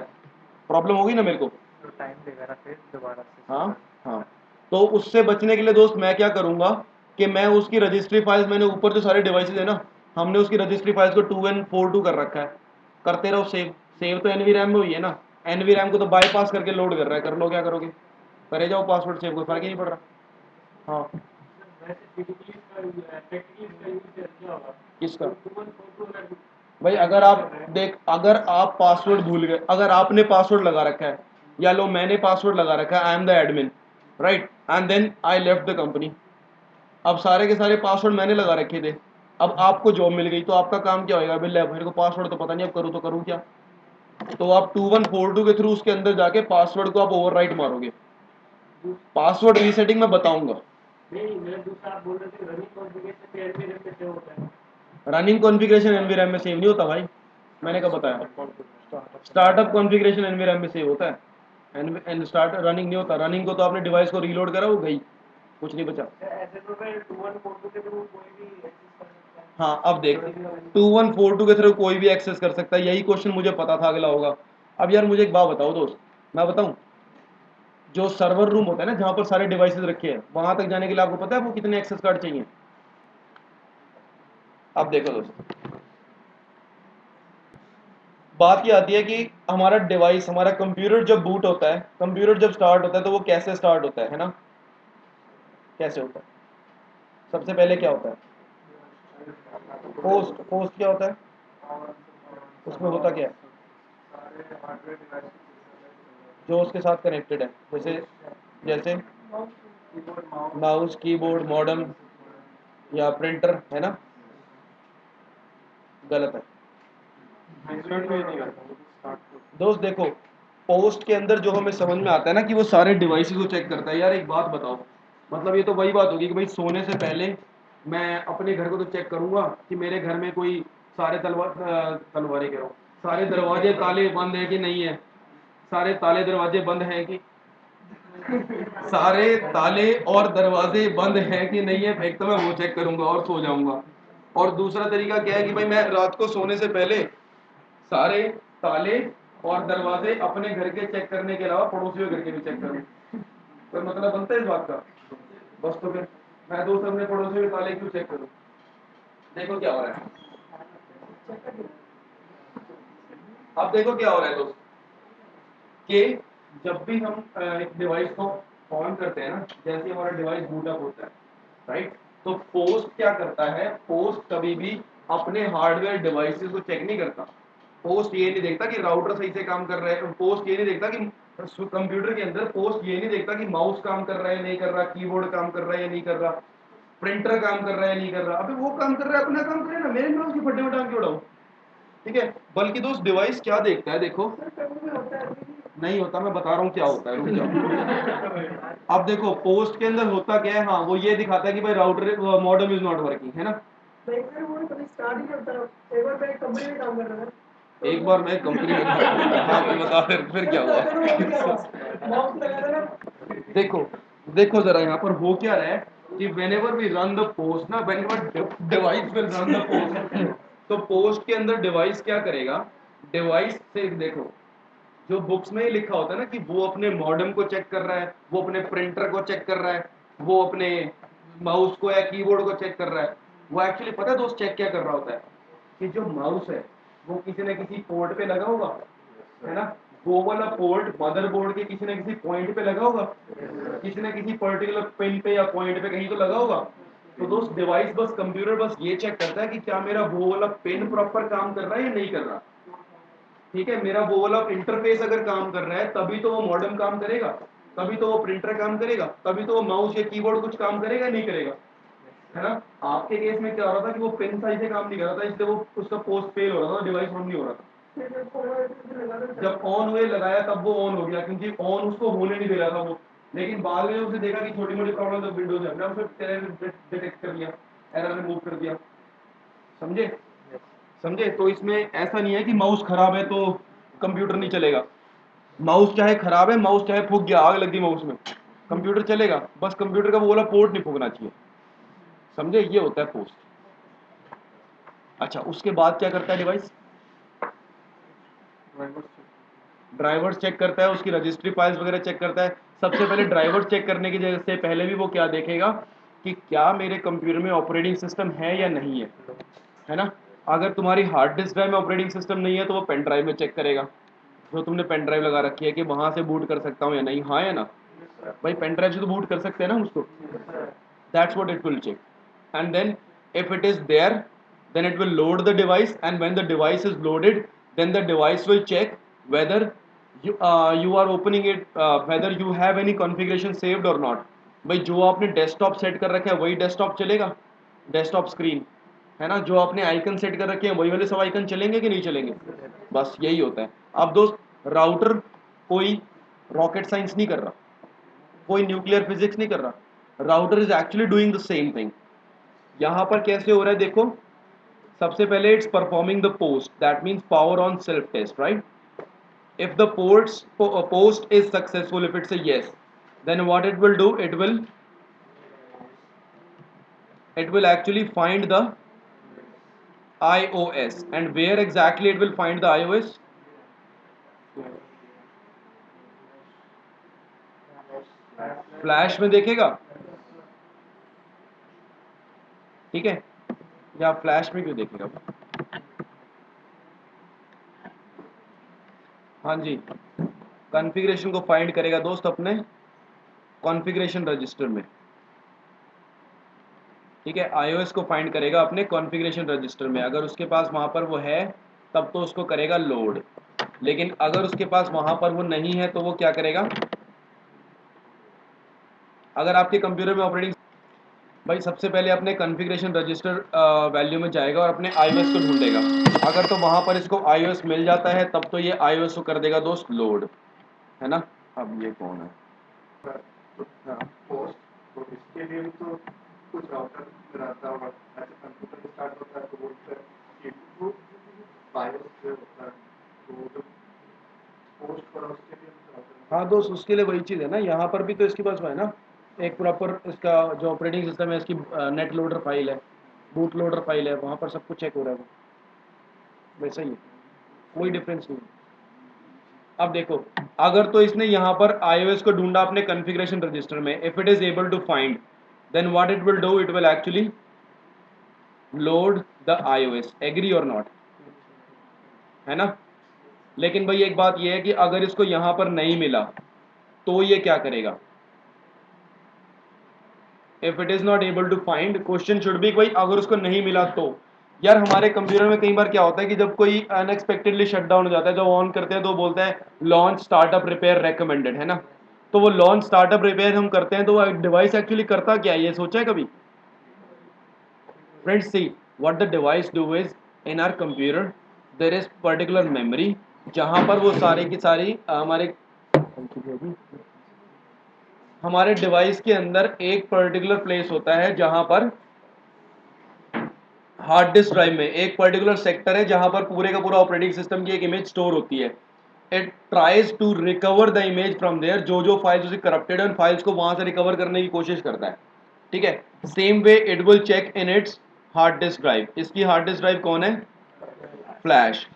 S1: प्रॉब्लम होगी ना मेरे को।
S2: टाइम लेगा ना फिर दोबारा से।
S1: हाँ, हाँ। तो उससे बचने के लिए दोस्त मैं क्या करूंगा कि मैं उसकी रजिस्ट्री फाइल्स, मैंने ऊपर जो सारे डिवाइसेज है ना, हमने उसकी रजिस्ट्री फाइल्स को 2 and 4 कर रखा है। करते रहो सेव। सेव तो NVRAM में हुई है ना, NVRAM को तो बाईपास करके लोड कर रहा है। कर लो, क्या करोगे? करे जाओ पासवर्ड सेव, कोई फर्क ही नहीं पड़ रहा। हाँ, किसका? भाई अगर आप देख, अगर आप पासवर्ड भूल गए, अगर आपने पासवर्ड लगा रखा है, या लो मैंने पासवर्ड लगा रखा है, I am the admin, right, and then I left the company. अब सारे के सारे पासवर्ड मैंने लगा रखे थे, अब आपको जॉब मिल गई, तो आपका काम क्या होएगा, बिल्ले मेरे को पासवर्ड तो पता नहीं, अब करूँ तो करूँ क्या। तो आप 2142 के थ्रू उसके अंदर जाके पासवर्ड को आप ओवरराइट मारोगे। पासवर्ड रीसेटिंग मैं बताऊंगा।
S2: नहीं, मेरा दूसरा आप बोल रहे थे रनिंग कॉन्फ़िगरेशन पे एडमिन पे सेव होता है।
S1: रनिंग कॉन्फ़िगरेशन एनवीरैम में सेव नहीं होता भाई, मैंने कब बताया। स्टार्टअप कॉन्फ़िगरेशन एनवीरैम में सेव होता है, एंड स्टार्ट रनिंग नहीं होता। रनिंग को तो आपने डिवाइस को रीलोड करा, वो गई, कुछ नहीं बचा।
S2: ऐसे तो फिर 2142 के थ्रू कोई भी एक्सेस कर सकता है।
S1: हाँ अब देख, 2142 के थ्रू कोई भी एक्सेस कर सकता है, यही क्वेश्चन मुझे पता था अगला होगा। अब यार मुझे एक बात बताओ दोस्त, मैं बताऊं, जो सर्वर रूम होता है ना, जहां पर सारे डिवाइसेस रखे हैं, वहां तक जाने के लिए आपको पता है वो कितने एक्सेस कार्ड चाहिए। अब देखो दोस्त, बात ये आती है कि हमारा डिवाइस, हमारा कंप्यूटर जब बूट होता है, कंप्यूटर जब स्टार्ट होता है, तो वो कैसे स्टार्ट होता है ना, कैसे होता है। सबसे पहले क्या होता है, पोस्ट। पोस्ट क्या होता है, उसमें होता क्या है, जो उसके साथ कनेक्टेड है, जैसे जैसे माउस, कीबोर्ड, मॉडेम या प्रिंटर, है ना। गलत है दोस्त। देखो, पोस्ट के अंदर जो हमें समझ में आता है ना, कि वो सारे डिवाइसेस को चेक करता है। यार एक बात बताओ, मतलब ये तो वही बात होगी कि भाई सोने से पहले मैं अपने घर को तो चेक करूंगा कि मेरे घर में कोई सारे तलवारें कह रहा हूँ, सारे दरवाजे ताले बंद है कि नहीं है, सारे ताले दरवाजे बंद हैं कि सारे ताले और दरवाजे बंद हैं कि नहीं है, एक तो मैं वो चेक करूंगा और सो जाऊंगा। और दूसरा तरीका क्या है कि भाई मैं रात को सोने से पहले सारे ताले और दरवाजे अपने घर के चेक करने के अलावा पड़ोसियों के घर के भी चेक करूं। कोई मतलब बनता है इस बात का। बस तो फिर मैं दोस्त अपने पड़ोसियों के ताले क्यों चेक करूं। देखो क्या हो रहा है, अब देखो क्या हो रहा है दोस्त, कि जब भी हम एक डिवाइस को ऑन करते हैं ना, जैसे हमारा डिवाइस बूट अप होता है, राइट, तो पोस्ट क्या करता है, पोस्ट कभी भी अपने हार्डवेयर डिवाइसेस को चेक नहीं करता। पोस्ट ये नहीं देखता कि राउटर सही से काम कर रहा है, पोस्ट ये नहीं देखता कि कंप्यूटर के अंदर, पोस्ट ये नहीं देखता कि माउस काम कर रहा है नहीं कर रहा, कीबोर्ड काम कर रहा है या नहीं कर रहा, प्रिंटर काम कर रहा है या नहीं कर रहा। अबे वो काम कर रहा है, अपना काम करे ना, मेरे माउस की फटे में टांग के उड़ाओ, ठीक है। बल्कि दोस्त डिवाइस क्या देखता है, देखो नहीं होता, मैं बता रहा हूँ क्या होता है, रुक जाओ। अब देखो पोस्ट के अंदर होता क्या है, हाँ वो ये दिखाता है कि भाई router modem is not working, है ना। एक बार मैं कंपनी में हाँ तो बता, फिर क्या हुआ। देखो, देखो जरा यहाँ पर हो क्या रहा है कि whenever we run the post ना, whenever device will run the post, तो पोस्ट के अंदर डिवाइस क्या करेगा, डिवाइस से देखो, जो बुक्स में ही लिखा होता है ना कि वो अपने मॉडेम को चेक कर रहा है, वो अपने प्रिंटर को चेक कर रहा है, वो अपने माउस को या कीबोर्ड को चेक कर रहा है, वो एक्चुअली पता है दोस्त चेक क्या कर रहा होता है, कि जो माउस है वो किसी न किसी पोर्ट पे लगा होगा, है ना, वो वाला पोर्ट मदरबोर्ड के किसी न किसी पॉइंट पे लगा होगा, किसी न किसी पर्टिकुलर पिन पे या पॉइंट पे कहीं तो लगा होगा। तो दोस्त डिवाइस बस, कंप्यूटर बस ये चेक करता है कि क्या मेरा वो वाला पिन प्रॉपर काम कर रहा है या नहीं कर रहा, ठीक है। मेरा वो वाला इंटरफेस अगर काम कर रहा है तभी तो वो मॉडेम काम करेगा, तभी तो वो प्रिंटर काम करेगा, तभी तो वो माउस या कीबोर्ड कुछ काम करेगा नहीं करेगा, है ना। आपके केस में क्या हो रहा था कि वो पिन सही से काम नहीं कर रहा था, इसलिए वो उसका पोस्ट फेल हो रहा था, डिवाइस ऑन नहीं हो रहा था। जब ऑन हुए लगाया तब वो ऑन हो गया, क्योंकि ऑन उसको होने नहीं दे रहा था वो। लेकिन बाद में उसने देखा कि छोटी मोटी प्रॉब्लम तो विंडोज है, हमने उसे एरर डिटेक्ट कर लिया, एरर रिमूव कर दिया, समझे। समझे, तो इसमें ऐसा नहीं है कि माउस खराब है तो कंप्यूटर नहीं चलेगा। माउस चाहे खराब है, माउस चाहे फूक गया, आग लग गई माउस में, कंप्यूटर चलेगा, बस कंप्यूटर का वो वाला पोर्ट नहीं फूकना चाहिए, समझे। ये होता है पोस्ट। अच्छा, उसके बाद क्या करता है डिवाइस, ड्राइवर्स चेक करता है, उसकी रजिस्ट्री फाइल्स वगैरह चेक करता है। सबसे पहले ड्राइवर्स चेक करने की जगह से पहले भी वो क्या देखेगा कि क्या मेरे कंप्यूटर में ऑपरेटिंग सिस्टम है या नहीं है ना। अगर तुम्हारी हार्ड डिस्क ड्राइव में ऑपरेटिंग सिस्टम नहीं है तो वो पेन ड्राइव में चेक करेगा, जो तुमने पेन ड्राइव लगा रखी है, कि वहां से बूट कर सकता हूँ या नहीं, हाँ या ना। भाई पेन ड्राइव से तो बूट कर सकते हैं ना उसको, that's what it will check. And then if it is there, then it will load the device, and when the device is loaded, then the device will check whether you are opening it, whether you have any configuration saved or not. भाई जो आपने desktop set कर रखा है वही desktop चलेगा, desktop screen है ना, जो आपने आइकन सेट कर रखे हैं वही वाले सब आइकन चलेंगे कि नहीं चलेंगे, बस यही होता है। अब दोस्त, राउटर कोई रॉकेट साइंस नहीं कर रहा, कोई न्यूक्लियर फिजिक्स नहीं कर रहा, router is actually doing the same thing. यहां पर कैसे हो रहा है देखो, सबसे पहले it's performing the POST, that means power on self test, right. if the post is successful, if it's a yes, then what it will do, it will actually find the iOS, and where exactly it will find the iOS? Flash में देखेगा, ठीक है, या flash में क्यों देखेगा? हाँ जी, configuration को फाइंड करेगा दोस्त अपने कॉन्फ़िगरेशन रजिस्टर में, ठीक है, iOS को फाइंड करेगा अपने कॉन्फ़िगरेशन रजिस्टर में। अगर उसके पास वहाँ पर वो है तब तो उसको करेगा लोड, लेकिन अगर उसके पास वहाँ पर वो नहीं है तो वो क्या करेगा? अगर आपके कंप्यूटर में ऑपरेटिंग, भाई सबसे पहले अपने कॉन्फ़िगरेशन रजिस्टर वैल्यू में जाएगा और अपने iOS को ढूंढेगा। अगर तो वहाँ पर इसको iOS मिल जाता है तब तो ये iOS को कर देगा दोस्त लोड, है ना। अब ये कौन है? हाँ।
S4: पोस्ट तो इसके लिए भी तो कुछ राउटर रहता होगा, ऐसे कंप्यूटर स्टार्ट होता है तो वो तो बायोस से होता है, तो वो जो पोस्ट करो उसके लिए राउटर।
S1: हाँ दोस्त, उसके लिए वही चीज़ है ना, यहाँ पर भी तो इसके पास वो है ना, एक प्रॉपर इसका जो ऑपरेटिंग सिस्टम है, इसकी नेट लोडर फाइल है, बूट लोडर फाइल है, वहाँ पर सब कुछ चेक हो रहा है, वो वैसा ही है, कोई डिफरेंस नहीं है। अब देखो, अगर तो इसने यहाँ पर iOS को ढूंढा अपने कॉन्फ़िगरेशन रजिस्टर में, if it is able to find, then what it will do, it will actually load the iOS, agree or not, है ना। लेकिन भाई एक बात ये है कि अगर इसको यहाँ पर नहीं मिला तो ये क्या करेगा? If it is not able to find, question should be भाई अगर उसको नहीं मिला तो। यार हमारे कंप्यूटर में कई बार क्या होता है कि जब कोई अनएक्सपेक्टेडली शट डाउन हो जाता है, जब ऑन करते हैं तो बोलता है लॉन्च स्टार्टअप रिपेयर रेकमेंडेड, है ना। तो वो लॉन्च स्टार्टअप रिपेयर हम करते हैं तो वो डिवाइस एक्चुअली करता क्या है, ये सोचा है कभी? Friends see what the device do is, in our computer there is particular memory जहां पर वो सारी की सारी हमारे डिवाइस के अंदर एक पर्टिकुलर प्लेस होता है जहां पर हार्ड डिस्क ड्राइव में एक पर्टिकुलर सेक्टर है जहां पर पूरे का पूरा ऑपरेटिंग सिस्टम की एक इमेज स्टोर होती है। It tries to recover the image from there, जो फाइल्स उसे करप्टेड है उन फाइल्स को वहां से रिकवर करने की कोशिश करता है, ठीक है। Same way it will check in its hard disk drive. इसकी हार्ड डिस्क ड्राइव कौन है? फ्लैश।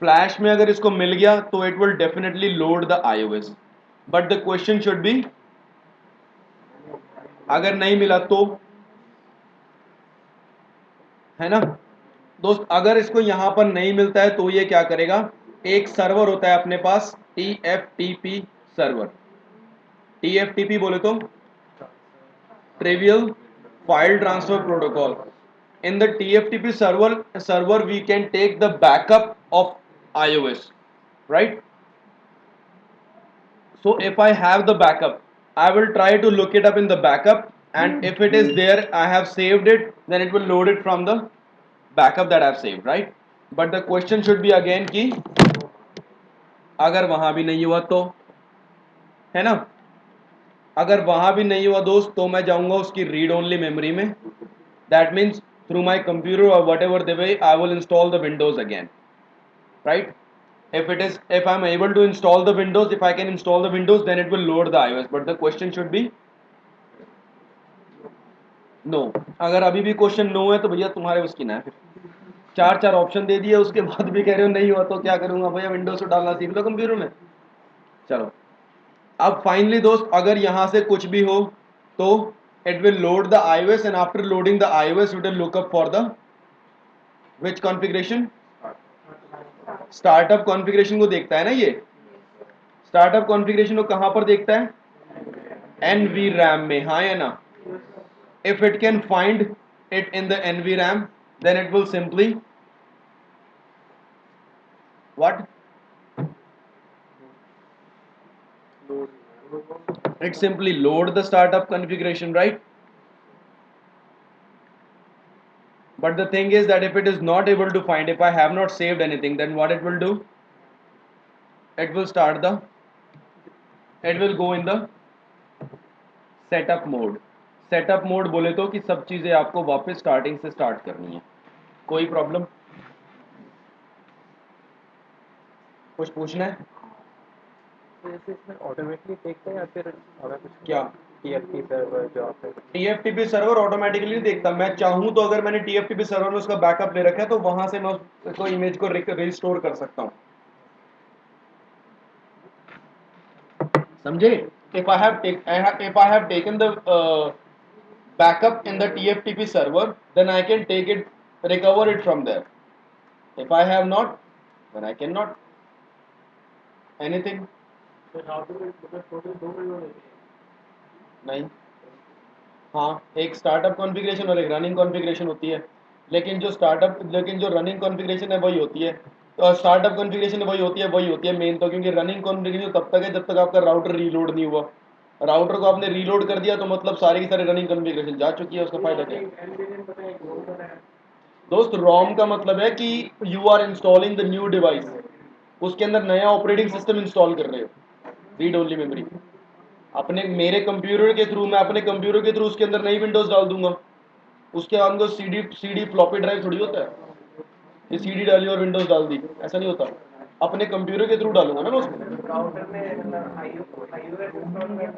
S1: फ्लैश में अगर इसको मिल गया तो it will definitely load the iOS, but the question should B अगर नहीं मिला तो, है ना दोस्त। अगर इसको यहां पर नहीं मिलता है तो ये क्या करेगा? एक सर्वर होता है अपने पास TFTP सर्वर, TFTP बोले तो trivial file transfer protocol. in the TFTP server we can take the backup of iOS, right? So if I have the backup, I will try to look it up in the backup, and if it is there, I have saved it, then it will load it from the backup that I have saved, right? But the question should be again कि अगर वहां भी नहीं हुआ तो, है ना। अगर वहां भी नहीं हुआ दोस्त तो मैं जाऊंगा उसकी रीड ओनली मेमोरी में, that means through my computer or whatever the way I will install the Windows again, right? If I'm able to install the Windows, if I can install the Windows, then it will load the iOS, but the question should be no. अगर अभी भी question no है तो भैया तुम्हारे उसकी ना है, फिर चार ऑप्शन दे दिए उसके बाद भी कह रहे हो नहीं हुआ तो क्या करूंगा भैया, विंडोज को डालना सीख लो कंप्यूटर में। चलो अब फाइनली दोस्त, अगर यहां से कुछ भी हो तो it will load the iOS, and after loading the iOS it will look up for the which configuration? Startup configuration को देखता है ना, ये स्टार्टअप कॉन्फ़िगरेशन को कहां पर देखता है? NVRAM में, हाँ या ना। If it can find it in the NVRAM, then it will simply what? It simply load the startup configuration, right? But the thing is that if it is not able to find, if I have not saved anything, then what it will do? It will it will go in the setup mode. Setup mode बोले तो कि सब चीज़ें आपको वापस starting से start करनी है. कोई प्रॉब्लम? कुछ पूछना है?
S2: जैसे इसमें ऑटोमेटिकली देखता है या फिर अगर कुछ
S1: क्या?
S2: TFT सर्वर जो आप
S1: TFTP सर्वर ऑटोमेटिकली नहीं देखता. मैं चाहूँ तो अगर मैंने TFTP सर्वर में उसका बैकअप ले रखा है तो वहां से मैं उसको इमेज को रिस्टोर कर सकता हूँ. समझे? If I have taken the backup in the TFTP server, then I can recover it from there. If I have not, then I cannot. Anything? नहीं. हाँ, एक स्टार्टअप कॉन्फ़िगरेशन और एक रनिंग कॉन्फ़िगरेशन होती है. लेकिन जो रनिंग कॉन्फ़िगरेशन है वही होती है. तो स्टार्टअप कॉन्फ़िगरेशन वही होती है मेन तो, क्योंकि रनिंग कॉन्फ़िगरेशन तब तक है जब तक आपका राउटर रीलोड नहीं हुआ. राउटर को आपने रीलोड कर दिया तो मतलब सारी की सारी रनिंग कॉन्फ़िगरेशन जा चुकी है. उसका फायदा क्या है? दोस्त, रोम का मतलब है कि you are installing the new device. उसके अंदर नया ऑपरेटिंग सिस्टम इंस्टॉल कर रहे हो. Read only memory. अपने मेरे कंप्यूटर के थ्रू, मैं अपने कंप्यूटर के थ्रू उसके अंदर नई विंडोज डाल दूंगा. उसके अंदर सीडी फ्लॉपी ड्राइव थोड़ी होता है कि सीडी डाली और विंडोज डाल दी. ऐसा नहीं होता. अपने कंप्यूटर के थ्रू डालूंगा ना मैं उसमें.
S4: राउटर में iOS इंस्टॉल करना है